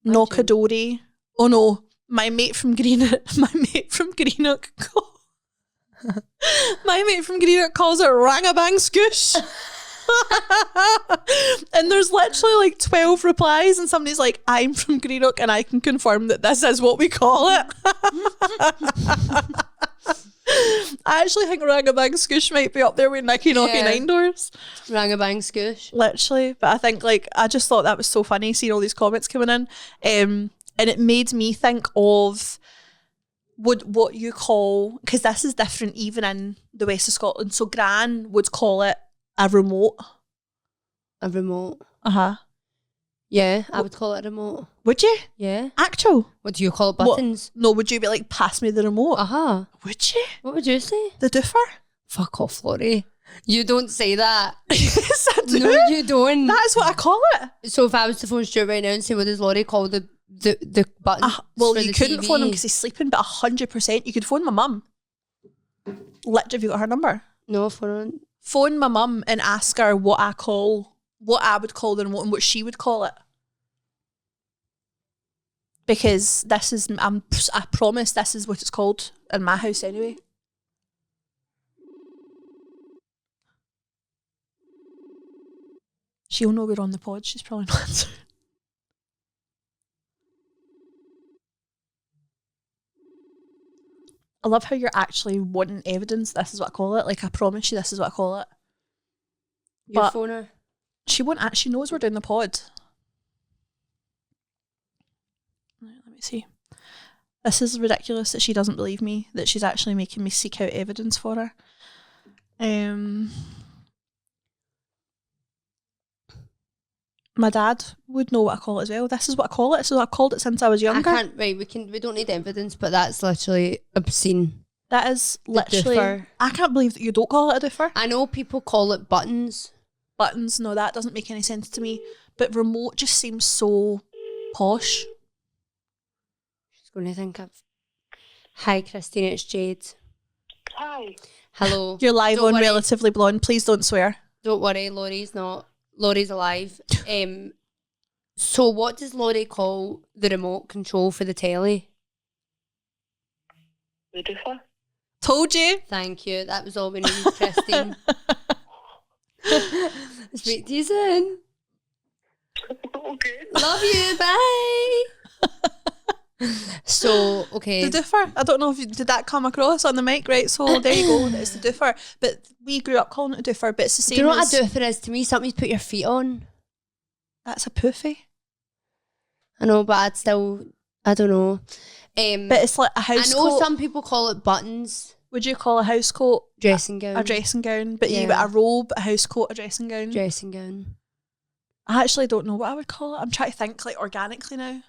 Knockadori. Oh no, my mate from Greenock. My mate from Greenock calls it rang-a-bang scoosh. And there's literally like 12 replies and somebody's like, I'm from Greenock and I can confirm that this is what we call it. I actually think rang-a-bang scoosh might be up there with Nicky knocking Yeah. 9 doors. rang a bang scoosh. Literally. But I think like I just thought that was so funny seeing all these comments coming in. And it made me think of what you call, because this is different even in the west of Scotland. So Gran would call it a remote. A remote. Uh-huh. Yeah, I would call it a remote. Would you? Yeah. Actual? What do you call it? What? Buttons? No, would you be like, pass me the remote? Uh-huh. Would you? What would you say? The doofer? Fuck off, Lorri. You don't say that. Yes, I do. No, you don't. That is what I call it. So if I was to phone Stuart right now and say, what does Lorri call the button? Well, you couldn't phone him because he's sleeping, but 100% you could phone my mum. Literally, have you got her number? No, phone. Phone my mum and ask her what I would call the remote and what she would call it. Because this is, I promise this is what it's called in my house anyway. She'll know we're on the pod. She's probably not answering. I love how you're actually wanting evidence. This is what I call it. Like, I promise you, this is what I call it. Your But phone her. she won't actually knows we're doing the pod. Right, let me see. This is ridiculous that she doesn't believe me, that she's actually making me seek out evidence for her. My dad would know what I call it as well. This is what I call it. So I've called it since I was younger. I can't, right, we don't need evidence, but that's literally obscene. That is literally... doofer. I can't believe that you don't call it a doofer. I know people call it buttons. Buttons, no, that doesn't make any sense to me. But remote just seems so posh. She's going to think of... Hi, Christine, it's Jade. Hi. Hello. You're live Don't on worry. Relatively Blonde. Please don't swear. Don't worry, Lorri's alive. So what does Lorri call the remote control for the telly? The doofer? Told you. Thank you. That was all we needed, Christine. Speak to you soon. Okay. Love you. Bye. So, okay. The doofer. I don't know if did that come across on the mic, right? So there you go. It's the doofer. But we grew up calling it a doofer, but it's the same Do you know as... what a doofer is to me? Something you put your feet on. That's a poofy. I know, but I don't know. But it's like a I house know coat. some people call it buttons. Would you call a house coat Dressing gown. a dressing gown? But you Yeah. got a robe, a house coat, a dressing gown. Dressing gown. I actually don't know what I would call it. I'm trying to think like organically now.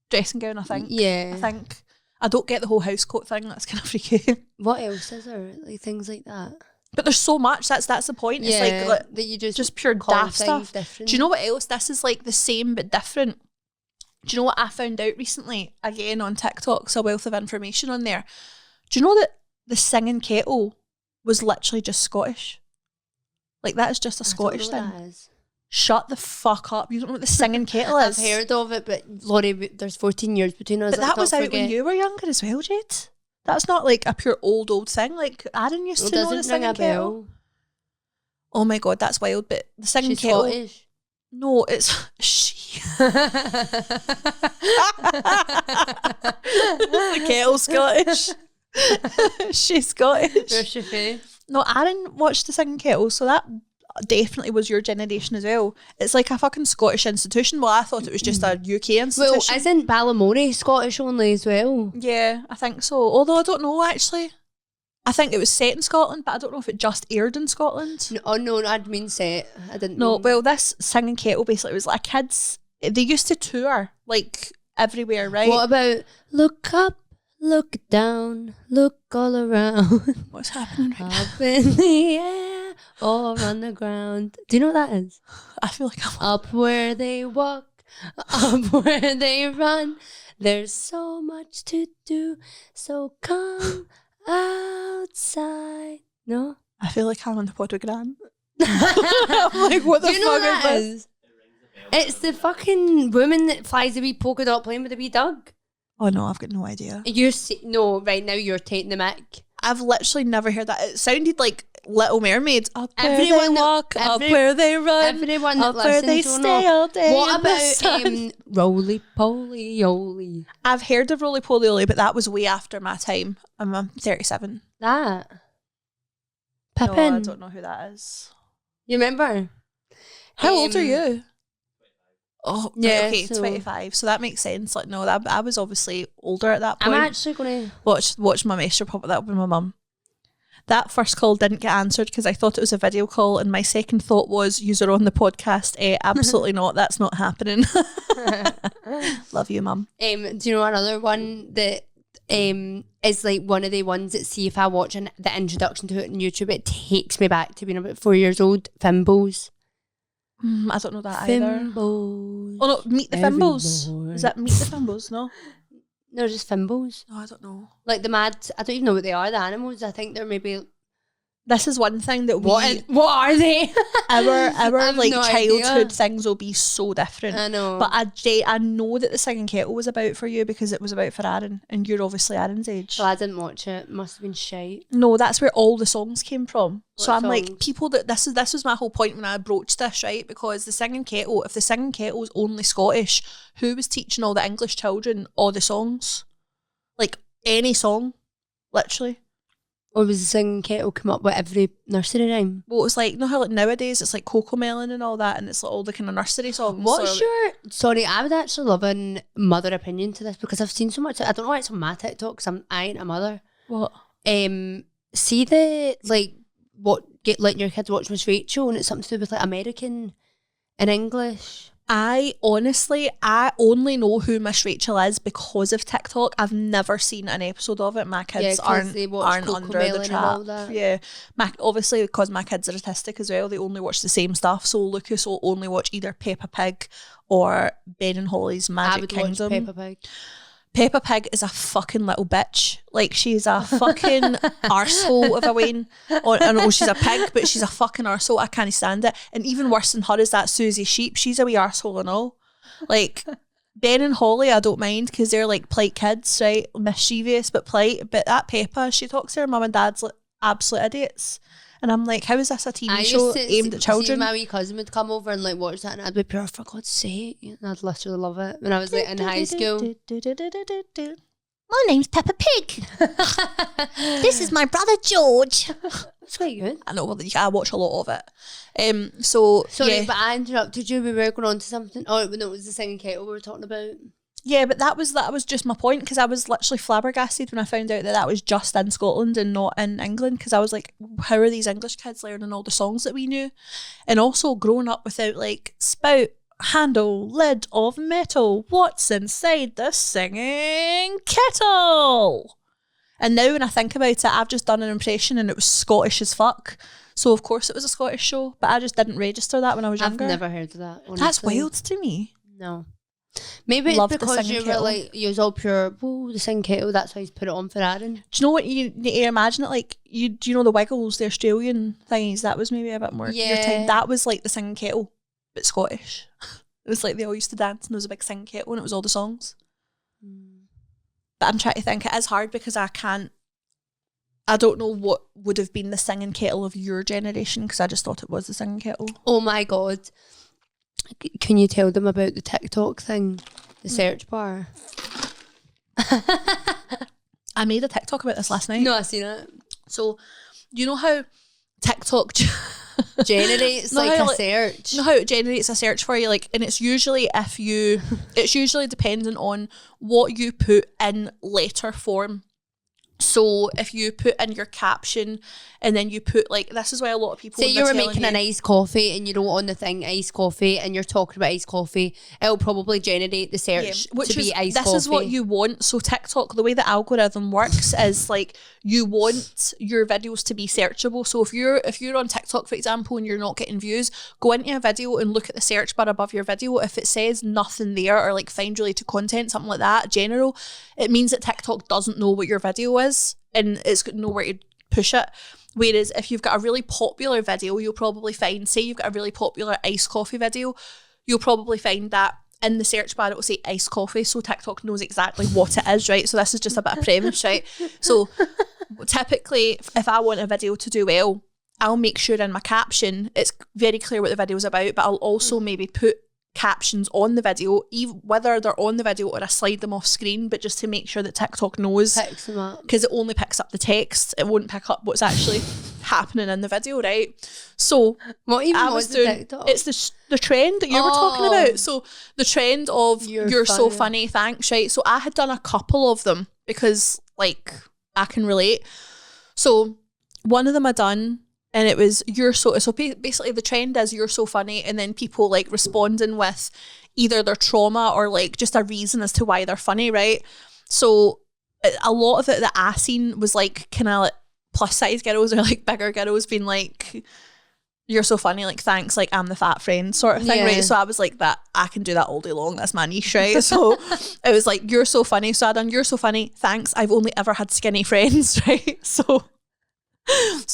Dressing gown, I think. Yeah. I think. I don't get the whole house coat thing. That's kind of freaky. What else is there? Like things like that. But there's so much. That's the point. It's like that you just pure call daft things stuff. different. Do you know what else? This is like the same but different. Do you know what I found out recently? Again on TikTok, so a wealth of information on there. Do you know that the singing kettle was literally just Scottish? Like that is just a Scottish thing. Shut the fuck up. You don't know what the singing kettle is. I've heard of it, but Lorri, there's 14 years between us. But let's that was not out when forget. you were younger as well, Jade. That's not like a pure old thing. Like Aaron used It to know the doesn't ring singing a kettle. bell. Oh my god, that's wild. But the singing She's kettle. Scottish. No, it's she. The kettle's Scottish. She's Scottish. Where's she from? No, Aaron watched the singing kettle, so that definitely was your generation as well. It's like a fucking Scottish institution. Well, I thought it was just a UK Well, institution. isn't Ballamore Scottish only as well? Yeah, I think so. Although I don't know actually. I think it was set in Scotland, but I don't know if it just aired in Scotland. No, oh no, I'd mean set. I didn't. No, mean. well, this singing kettle basically was like a kids. They used to tour like everywhere, right? What about look up, look down, look all around, What's happening right now? up in the air, or on the ground? Do you know what that is? I feel like I'm. Up where they walk, up where they run. There's so much to do, so come outside. No? I feel like I'm on the pod with Gran. I'm like, what the Do you know fuck what is that this? is? It's the fucking woman that flies a wee polka dot plane with a wee dog. Oh no, I've got no idea. No, right now you're taking the mic. I've literally never heard that. It sounded like Little Mermaid. Up where Everyone they that- walk, up every- where they run, Everyone that up where they listens will stay know. all day. What in the sun. about roly poly oly? I've heard of Roly Poly Oly, but that was way after my time. I'm 37. That No, Pippin. I don't know who that is. You remember? How old are you? Oh, right, yeah, okay, so- 25. So that makes sense. Like, no, I was obviously older at that I'm point. actually gonna. Watch my Maestro Puppet. That would be my mum. That first call didn't get answered because I thought it was a video call, and my second thought was, user on the podcast. Absolutely not. That's not happening. Love you, Mum. Do you know another one that is like one of the ones that, see, if I watch the introduction to it on YouTube, it takes me back to being about 4 years old. Fimbles. I don't know that either. Fimbles. Oh no, Meet the Fimbles. Evermore. Is that Meet the Fimbles? No. No, just Fimbles. Oh, I don't know. Like the mad, I don't even know what they are, the animals. I think they're maybe... This is one thing that What are they? our like no childhood idea. things will be so different. I know. But I know that the Singing Kettle was about for you because it was about for Aaron, and you're obviously Aaron's age. So I didn't watch it. Must have been shite. No, that's where all the songs came from. So What I'm like, songs? people that this was my whole point when I broached this, right? Because the Singing Kettle, if the Singing Kettle was only Scottish, who was teaching all the English children all the songs? Like any song, literally. Or was the Singing Kettle come up with every nursery rhyme? Well, it's like, you know how like nowadays it's like Coco Melon and all that, and it's like all the kind of nursery songs. What's So- your... Sorry, I would actually love a mother opinion to this because I've seen so much... I don't know why it's on my TikTok because I ain't a mother. What? See the, like, letting your kids watch Miss Rachel, and it's something to do with like American and English. I only know who Miss Rachel is because of TikTok. I've never seen an episode of it. My kids 'cause they watch aren't Coco under Melon the and all trap. that. Yeah, obviously because my kids are autistic as well, they only watch the same stuff. So Lucas will only watch either Peppa Pig or Ben and Holly's I Magic would Kingdom. watch Peppa Pig. Peppa Pig is a fucking little bitch. Like, she's a fucking arsehole of a Wayne. Oh, I know she's a pig, but she's a fucking arsehole. I can't stand it. And even worse than her is that Susie Sheep. She's a wee arsehole and all. Like, Ben and Holly, I don't mind because they're like polite kids, right? Mischievous but polite. But that Peppa, she talks to her mum and dad's like absolute idiots. And I'm like, how is this a TV show aimed at children? See, my wee cousin would come over and like watch that, and I'd be pure, for God's sake, and I'd literally love it. When I was like in high school, My name's Peppa Pig. This is my brother George. it's quite good. I know, well, I watch a lot of it. So Sorry, yeah. but I interrupted you. We were going on to something. Oh no, it was the Singing Kettle we were talking about. Yeah, but that was just my point, because I was literally flabbergasted when I found out that was just in Scotland and not in England, because I was like, how are these English kids learning all the songs that we knew? And also growing up without like spout, handle, lid of metal, what's inside the singing kettle? And now when I think about it, I've just done an impression and it was Scottish as fuck. So of course it was a Scottish show, but I just didn't register that when I was younger. I've never heard of that. Honestly. That's wild to me. No. Maybe it's Love the because Singing you were Kettle. like, you was all pure, whoa, the Singing Kettle, that's why he's put it on for Aaron. Do you know what you need to imagine it like? Do you know the Wiggles, the Australian thingies? That was maybe a bit more your Yeah. time. That was like the Singing Kettle, but Scottish. It was like they all used to dance and there was a big Singing Kettle and it was all the songs. But I'm trying to think, it is hard because I don't know what would have been the Singing Kettle of your generation, because I just thought it was the Singing Kettle. Oh my God. Can you tell them about the TikTok thing? The search bar? I made a TikTok about this last night. No, I seen it. So, you know how TikTok Generates No, like how, a like- search. you know how it generates a search for you, like, and it's usually it's usually dependent on what you put in letter form. So if you put in your caption and then you put like, this is why a lot of people, Say when you they're were telling making an iced coffee and you wrote on the thing iced coffee and you're talking about iced coffee, it'll probably generate the search to be iced this coffee. is what you want. So TikTok, the way the algorithm works is like, you want your videos to be searchable. So if you're on TikTok, for example, and you're not getting views, go into a video and look at the search bar above your video. If it says nothing there, or like find related content, something like that, general, it means that TikTok doesn't know what your video is and it's got nowhere to push it. Whereas if you've got a really popular video, you'll probably find, say you've got a really popular iced coffee video, you'll probably find that in the search bar it will say iced coffee, so TikTok knows exactly what it is, right? So this is just a bit of premise, right? So typically, if I want a video to do well, I'll make sure in my caption it's very clear what the video's about, but I'll also maybe put captions on the video, even whether they're on the video or I slide them off screen, but just to make sure that TikTok knows, Picks them up. because it only picks up the text, it won't pick up what's actually happening in the video, right? So What even I was was the doing, TikTok? it's the trend that you were talking Oh. about. So the trend of you're so funny, thanks, right? So I had done a couple of them because like I can relate. So one of them I done, and it was basically the trend is you're so funny, and then people like responding with either their trauma or like just a reason as to why they're funny, right? So a lot of it that I seen was like kind of like plus size girls or like bigger girls being like, you're so funny, like thanks, like I'm the fat friend sort of thing, right? So I was like, that I can do that all day long, that's my niche, right? So it was like, you're so funny, so I done you're so funny, thanks, I've only ever had skinny friends, right? So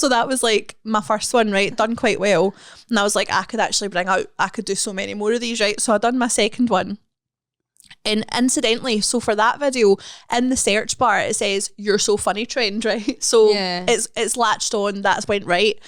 that was like my first one, right? Done quite well. And I was like, I could do so many more of these, right? So I done my second one. And incidentally, so for that video, in the search bar, it says, you're so funny trend, right? So it's latched on, that's went right.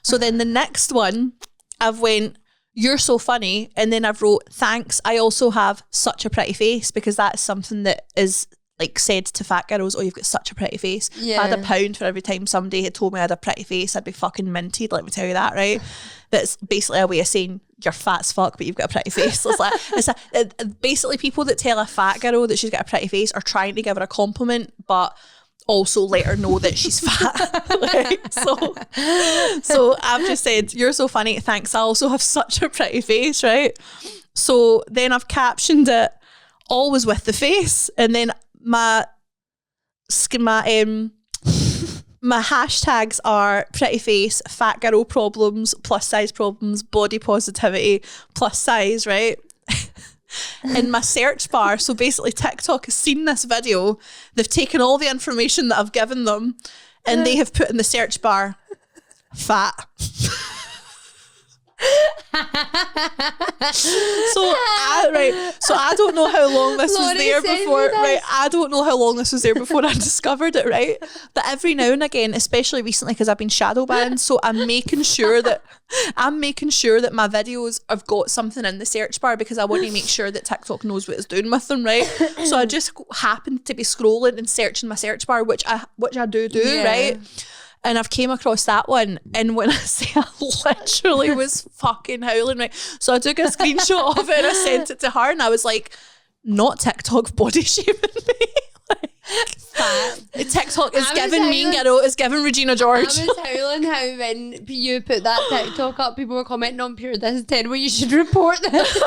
So then the next one, I've went, you're so funny. And then I've wrote, thanks, I also have such a pretty face, because that's something that is like said to fat girls, oh, you've got such a pretty face. If I had £1 for every time somebody had told me I had a pretty face, I'd be fucking minted, let me tell you that, right? That's basically a way of saying you're fat as fuck, but you've got a pretty face. Basically people that tell a fat girl that she's got a pretty face are trying to give her a compliment, but also let her know that she's fat. Right? So I've just said, you're so funny, thanks, I also have such a pretty face, right? So then I've captioned it, always with the face, and then my hashtags are pretty face, fat girl problems, plus size problems, body positivity, plus size, right? In my search bar, so basically TikTok has seen this video, they've taken all the information that I've given them, and they have put in the search bar, fat. So I don't know how long this was there before, right? I don't know how long this was there before I discovered it, right? But every now and again, especially recently, because I've been shadow banned, so I'm making sure that my videos have got something in the search bar, because I want to make sure that TikTok knows what it's doing with them, right? So I just happened to be scrolling and searching my search bar, which I do, right? And I've came across that one, and when I say I literally was fucking howling, right? So I took a screenshot of it and I sent it to her, and I was like, not TikTok body shaming me. TikTok is giving Mean Girl, is giving Regina George. I was howling how when you put that TikTok up, people were commenting on Pure This is 10, well, you should report this.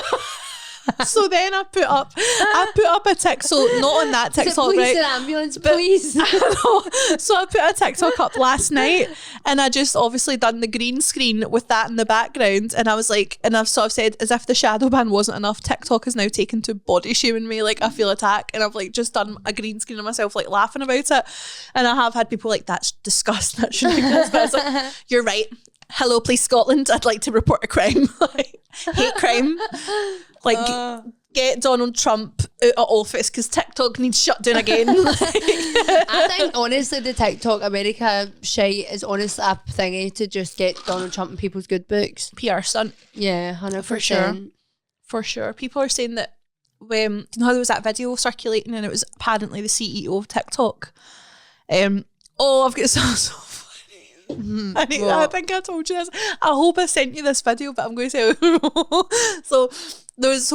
So then I put up a TikTok, so not on that TikTok, please, right? An ambulance, please. So I put a TikTok up last night, and I just obviously done the green screen with that in the background, and I was like, and I've sort of said, as if the shadow ban wasn't enough, TikTok has now taken to body shaming me, like I feel attack, and I've like just done a green screen of myself like laughing about it, and I have had people like, that's disgusting, that shouldn't be this, but I was like, you're right. Hello, Police Scotland, I'd like to report a crime. Like, hate crime. Like, get Donald Trump out of office, because TikTok needs shut down again. I think, honestly, the TikTok America shite is honestly a thingy to just get Donald Trump in people's good books. PR stunt. Yeah, 100%. For sure. People are saying that, you know how there was that video circulating, and it was apparently the CEO of TikTok. I've got so I think I told you this. I hope I sent you this video, but I'm going to say so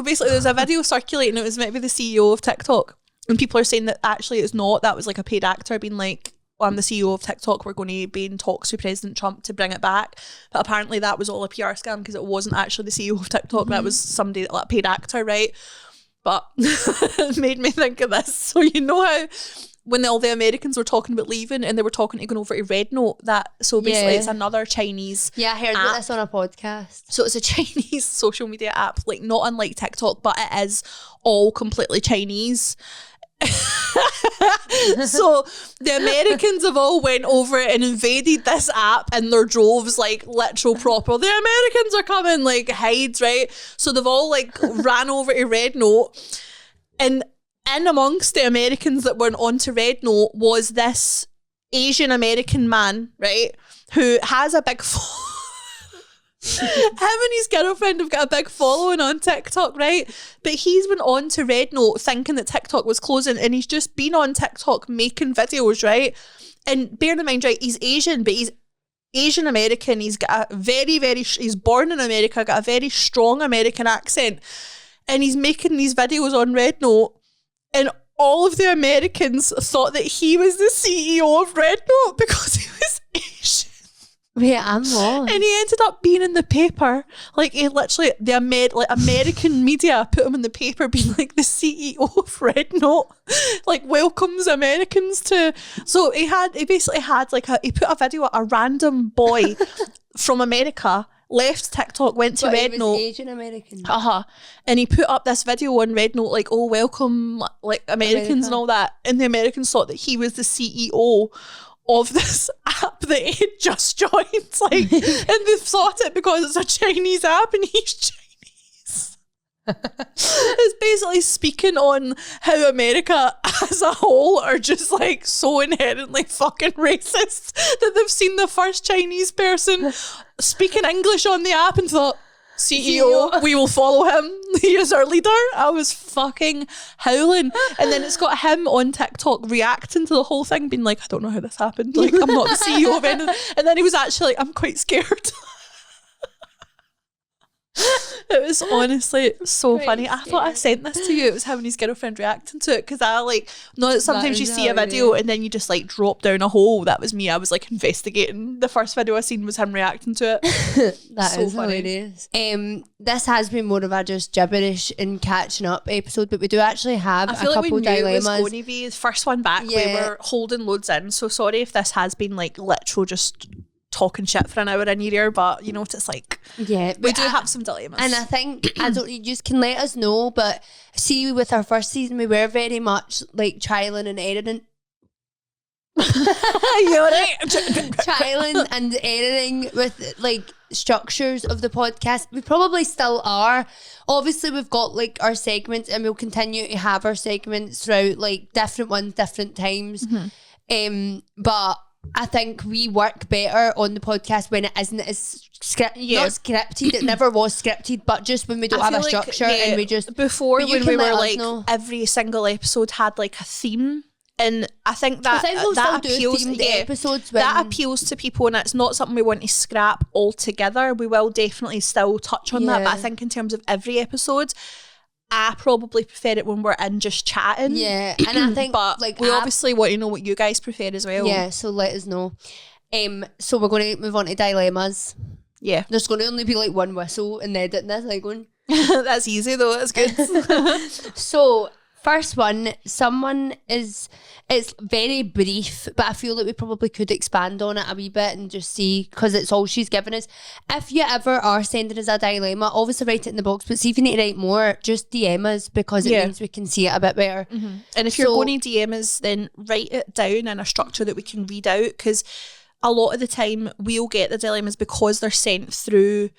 basically there's a video circulating. It was maybe the CEO of TikTok, and people are saying that actually it's not. That was like a paid actor being like, well, I'm the CEO of TikTok, we're going to be in talks with President Trump to bring it back. But apparently that was all a PR scam, because it wasn't actually the CEO of TikTok. That was somebody, like a paid actor, right? But it made me think of this. So you know how when all the Americans were talking about leaving, and they were talking to going over to Red Note, so basically it's another Chinese I heard about this on a podcast. So it's a Chinese social media app, like not unlike TikTok, but it is all completely Chinese. So the Americans have all went over it and invaded this app in their droves, like literal proper, the Americans are coming, like hides, right? So they've all like ran over to Red Note, and in amongst the Americans that went on to Red Note was this Asian American man, right, who has a big him and his girlfriend have got a big following on TikTok, right? But he's went on to Red Note thinking that TikTok was closing, and he's just been on TikTok making videos, right? And bear in mind, right, he's Asian, but he's Asian American. He's got a he's born in America, got a very strong American accent, and he's making these videos on Red Note. And all of the Americans thought that he was the CEO of Red Note because he was Asian. Wait, I'm lost. And he ended up being in the paper. Like, he literally, American media put him in the paper being like the CEO of Red Note. Like, welcomes Americans to... So he basically had like he put a video at a random boy from America, left TikTok, went to But he Red was Note. Asian American. And he put up this video on Red Note like, oh, welcome like Americans and all that. And the Americans thought that he was the CEO of this app that he had just joined. Like, and they thought it because it's a Chinese app and he's Chinese. It's basically speaking on how America as a whole are just like so inherently fucking racist that they've seen the first Chinese person speaking English on the app and thought, CEO, we will follow him. He is our leader. I was fucking howling. And then it's got him on TikTok reacting to the whole thing, being like, I don't know how this happened. Like, I'm not the CEO of anything. And then he was actually like, I'm quite scared. It was honestly so funny. I thought I sent this to you. It was him and his girlfriend reacting to it because I like, know that sometimes you see a video and then you just like drop down a hole. That was me. I was like investigating. The first video I seen was him reacting to it. That so is funny. hilarious. This has been more of a just gibberish and catching up episode, but we do actually have I a feel like we couple knew it was dilemmas. going to be the first one back. We Yeah. were holding loads in. So sorry if this has been like literal just talking shit for an hour in your ear, but you know what it's like. Yeah, We do have some dilemmas. and I think I don't. You just can let us know. But see, with our first season, we were very much like trialing and editing. You're right. Trialing and editing with like structures of the podcast. We probably still are. Obviously, we've got like our segments, and we'll continue to have our segments throughout, like different ones, different times. But I think we work better on the podcast when it isn't as not scripted. It never was scripted, but just when we don't have a structure and we just before but you when can we let were us like know. every single episode had like a theme. And I think that we'll that still appeals do themed episodes that when- appeals to people, and it's not something we want to scrap altogether. We will definitely still touch on that, but I Yeah. think in terms of every episode, I probably prefer it when we're in just chatting. Yeah, and I think But like we obviously want to know what you guys prefer as well. yeah, so let us know. So we're going to move on to dilemmas. Yeah. There's going to only be like one whistle in editing this, like going. That's easy though, that's good. So first one, it's very brief, but I feel like we probably could expand on it a wee bit and just see, because it's all she's given us. If you ever are sending us a dilemma, obviously write it in the box, but see if you need to write more, just DM us, because it means we can see it a bit better. And if you're So- going to DM us, then write it down in a structure that we can read out, because a lot of the time we'll get the dilemmas because they're sent through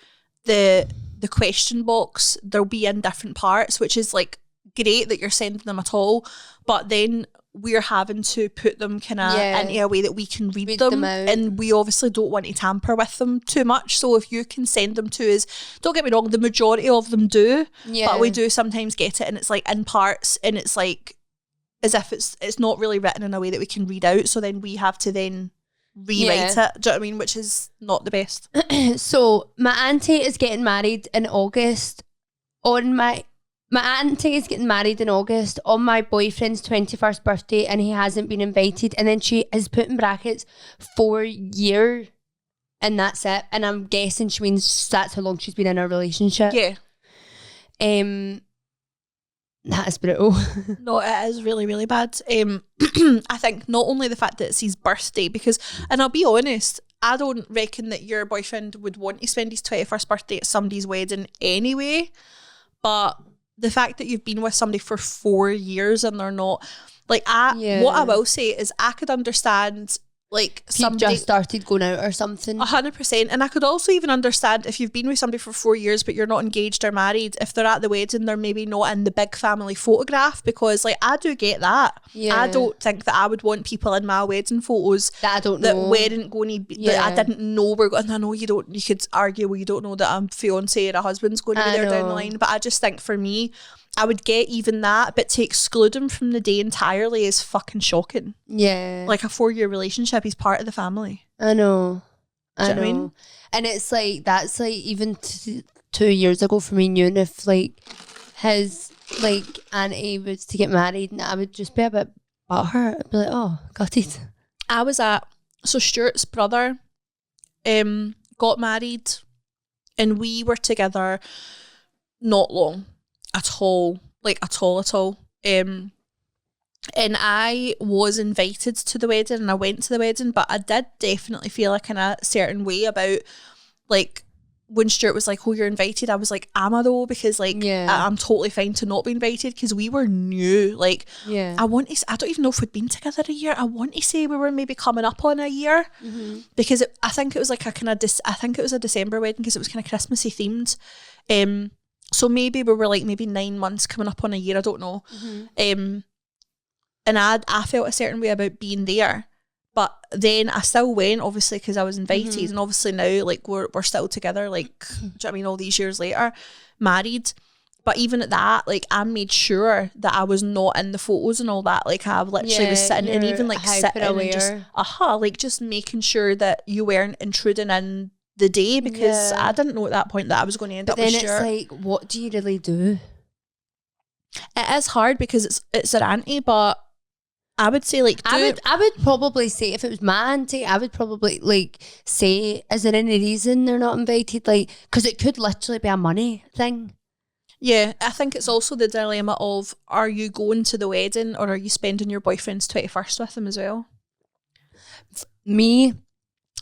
the question box. They'll be in different parts, which is like great that you're sending them at all, but then we're having to put them kind of into a way that we can read them out. and we obviously don't want to tamper with them too much. So if you can send them to us, don't get me wrong, the majority of them do, but we do sometimes get it and it's like in parts, and it's like as if it's not really written in a way that we can read out, so then we have to then rewrite it, do you know what I mean, which is not the best. So my auntie is getting married in August. My auntie is getting married in August on my boyfriend's 21st birthday, and he hasn't been invited. And then she has put in brackets 4 year, and that's it. And I'm guessing she means that's how long she's been in a relationship. Yeah. That is brutal. No, it is really, really bad. I think not only the fact that it's his birthday, because, and I'll be honest, I don't reckon that your boyfriend would want to spend his 21st birthday at somebody's wedding anyway, but the fact that you've been with somebody for 4 years and they're not, like, what I will say is I could understand, like, somebody just started going out or something. 100%, and I could also even understand if you've been with somebody for 4 years but you're not engaged or married, if they're at the wedding they're maybe not in the big family photograph, because like I do get that. I don't think that I would want people in my wedding photos that I don't that know weren't going to be, that I didn't know were going. I know you could argue, well, you don't know that a fiance or a husband's going to be there down the line, but I just think for me, I would get even that, but to exclude him from the day entirely is fucking shocking. Yeah. Like a 4 year relationship, he's part of the family. I know. Do you know I what I know. mean? And it's like, that's like even 2 years ago for me, knowing if like his, like auntie was to get married, and I would just be a bit butthurt. I'd be like, oh, gutted. I was so Stuart's brother got married, and we were together not long at all. Like, at all. And I was invited to the wedding, and I went to the wedding, but I did definitely feel like in a certain way about, like, when Stuart was like, oh, you're invited, I was like, am I though? Because, like, I'm totally fine to not be invited, because we were new. Like, I don't even know if we'd been together a year. I want to say we were maybe coming up on a year, because I think it was like a kind of, I think it was a December wedding, because it was kind of Christmassy themed. So maybe we were like maybe 9 months coming up on a year, I don't know. And I felt a certain way about being there. But then I still went, obviously, because I was invited. And obviously now, like, we're still together, like, do you know what I mean, all these years later, married. But even at that, like, I made sure that I was not in the photos and all that. Like, I literally was sitting, and even, like, sitting and just, like, just making sure that you weren't intruding in the day, because I didn't know at that point that I was going to end up with Stuart. Then it's like, what do you really do? It is hard, because it's an auntie, but I would say, like, I would probably say, if it was my auntie, I would probably, like, say, is there any reason they're not invited? Like, because it could literally be a money thing. Yeah, I think it's also the dilemma of, are you going to the wedding, or are you spending your boyfriend's 21st with him as well? Me,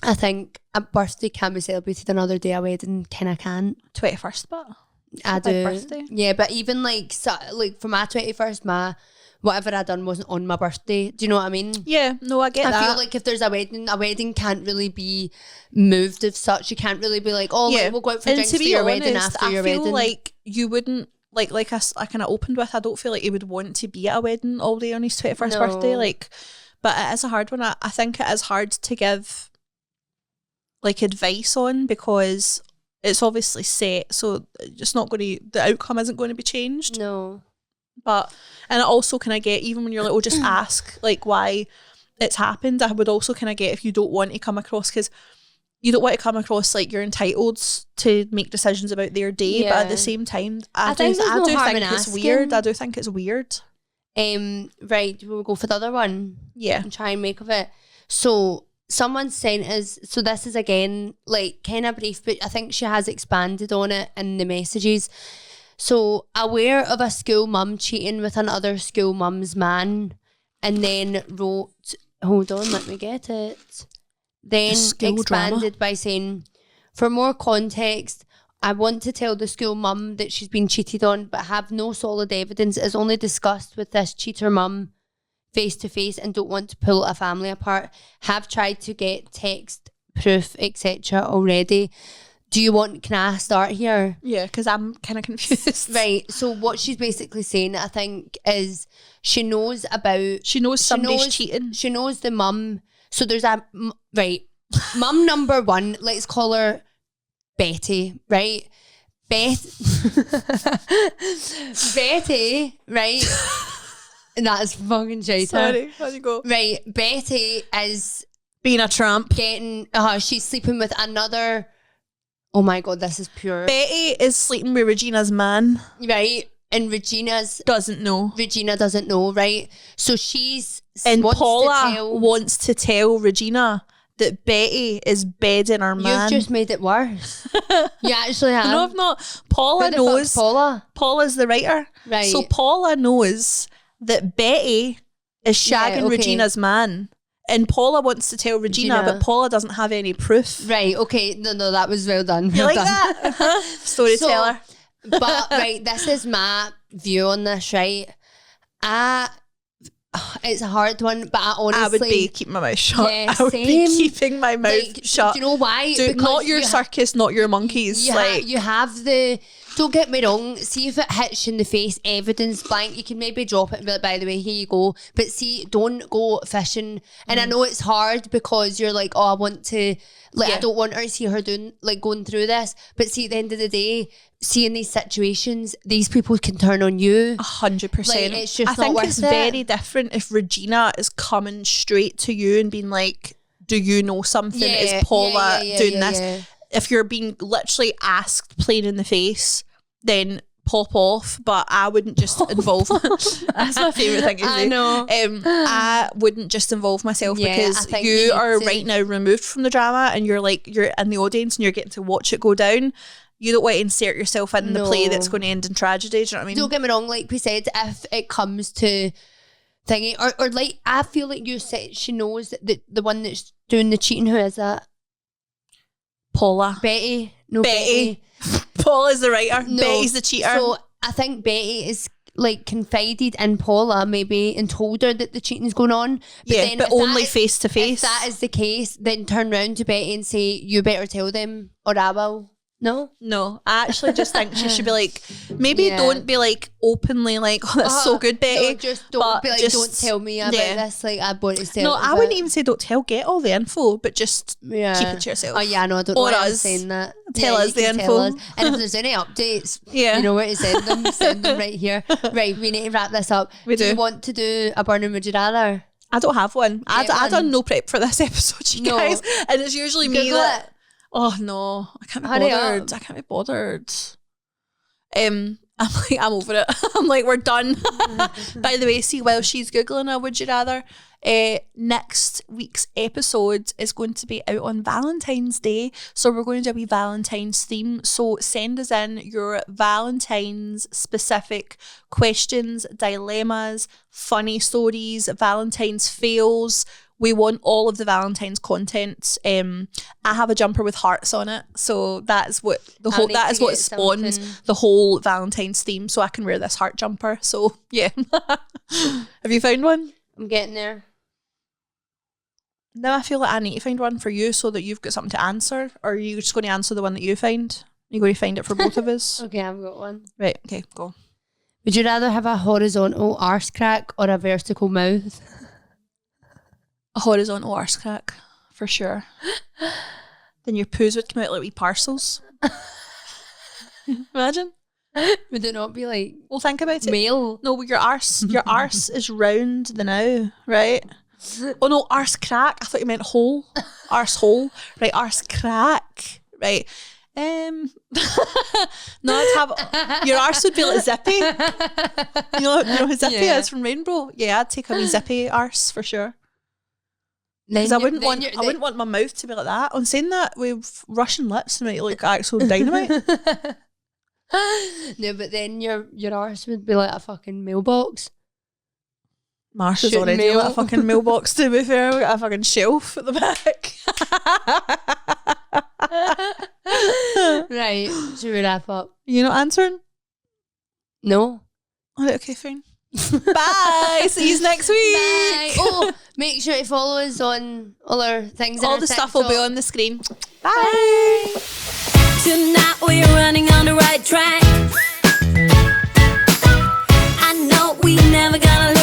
I think a birthday can be celebrated another day, a wedding kind of can't. 21st, but I do. Birthday. Yeah, but even like for my 21st, whatever I done wasn't on my birthday. Do you know what I mean? Yeah, no, I get that. I feel like if there's a wedding can't really be moved as such. You can't really be like, oh, like, we'll go out for drinks for your wedding after your wedding. I feel like you wouldn't, like I kind of opened with, I don't feel like he would want to be at a wedding all day on his 21st birthday. Like, but it is a hard one. I think it is hard to give, like, advice on, because it's obviously set, so it's not going to, the outcome isn't going to be changed. No. But, and I also kind of get, even when you're like, oh, just ask, like, why it's happened, I would also kind of get, if you don't want to come across, because you don't want to come across like you're entitled to make decisions about their day, but at the same time, I do think it's weird. I do think it's weird. Right, we'll go for the other one. Yeah. And try and make of it. So, someone sent us, so this is again, like, kind of brief, but I think she has expanded on it in the messages. So, aware of a school mum cheating with another school mum's man, and then wrote, hold on, let me get it. Then expanded by saying, for more context, I want to tell the school mum that she's been cheated on, but have no solid evidence, is only discussed with this cheater mum face to face, and don't want to pull a family apart. Have tried to get text proof, etc. already. Can I start here? Yeah, because I'm kind of confused. Right, so what she's basically saying, I think, is she knows somebody's cheating. She knows the mum. So there's mum number one, let's call her Betty, right? Betty, right? And that's fucking shit. Sorry, how'd you go? Right, Betty is being a tramp. She's sleeping with another. Oh my god, this is pure. Betty is sleeping with Regina's man. Right, and Regina doesn't know, right? So Paula wants to tell Regina that Betty is bedding her man. You've just made it worse. You actually have. No, I've not. Paula knows. Paula's the writer. Right. So Paula knows that Betty is shagging Regina's man, and Paula wants to tell Regina, but Paula doesn't have any proof. Right, okay, no, that was well done. You like that? Storyteller. But right, this is my view on this, right? It's a hard one, but I honestly would be keeping my mouth shut. Yeah, I would be keeping my mouth shut. Do you know why? Because not your circus, not your monkeys. You have the. Don't get me wrong. See if it hits you in the face, evidence blank. You can maybe drop it and be like, by the way, here you go. But see, don't go fishing. And I know it's hard because you're like, oh, I want to, like, I don't want her to see her going through this. But see, at the end of the day, see in these situations, these people can turn on you. 100%. Like, it's just I not think worth it's it. very different if Regina is coming straight to you and being like, do you know something? Is Paula doing this? Yeah. If you're being literally asked plain in the face, then pop off, but I wouldn't just involve. That's my favourite thing to do. I know. I wouldn't just involve myself Yeah, I because think you you need are to- right now removed from the drama, and you're in the audience and you're getting to watch it go down. You don't want to insert yourself in the play No. that's going to end in tragedy. Do you know what I mean? Don't get me wrong, like we said, if it comes to thingy, or like, I feel like you said she knows that the one that's doing the cheating, who is that? Paula. Betty? No, Betty. Paula's the writer. No. Betty's the cheater. So I think Betty is like confided in Paula maybe and told her that the cheating's going on. But then but if that only is- face to If face. that is the case, then turn round to Betty and say, you better tell them or I will. No? No, I actually just think she should be like, maybe Yeah. don't be like openly like, oh, that's so good, Betty. No, just don't but be like, just- don't tell me about yeah. this. Like, I want to tell. No, I wouldn't even say don't tell, get all the info, but just Yeah. keep it to yourself. Oh yeah, no, I don't Or know why I'm us. saying that. Tell Yeah, us you the can info. tell us. And if there's any updates, Yeah. you know where to send them. Send them right here. Right, we need to wrap this up. We do. You do. want to do a burning would you rather? I don't have one. I Get done one. no prep for this episode, you No. guys. And it's usually me Google that. it. Oh no, I can't be Hurry bothered. up. I can't be bothered. I'm like, I'm over it. I'm like, we're done. By the way, see, while she's Googling a would you rather, next week's episode is going to be out on Valentine's Day. So we're going to do a wee Valentine's theme. So send us in your Valentine's specific questions, dilemmas, funny stories, Valentine's fails. We want all of the Valentine's content. I have a jumper with hearts on it, so that's what need that to is what get spawns something. the whole Valentine's theme. So I can wear this heart jumper. So yeah, have you found one? I'm getting there. Now I feel like I need to find one for you so that you've got something to answer. Or are you just going to answer the one that you find? You're going to find it for both of us. Okay, I've got one. Right. Okay. Go. Would you rather have a horizontal arse crack or a vertical mouth? A horizontal arse crack for sure. Then your poos would come out like wee parcels. Imagine. Would it not be like Well, think about it. male? No, your arse is round the now, right? Oh no, arse crack. I thought you meant hole. Arse hole. Right, arse crack. Right. No, I'd have your arse would be like zippy. You know who zippy Yeah. is from Rainbow? Yeah, I'd take a wee zippy arse for sure. Then Because I you- wouldn't then want you're- I wouldn't want my mouth to be like that. On saying that, with Russian lips make it look actual dynamite. No, but then your arse would be like a fucking mailbox. Marsha's Shooting already mail. got a fucking mailbox to be fair. We got a fucking shelf at the back. Right, should we wrap up? You not answering? No. All right, okay, fine. Bye. See you next week. Bye. Oh, make sure to follow us on all our things. All on our the stuff will be TikTok. on the screen. Bye. Tonight we're running on the right track. I know we never gonna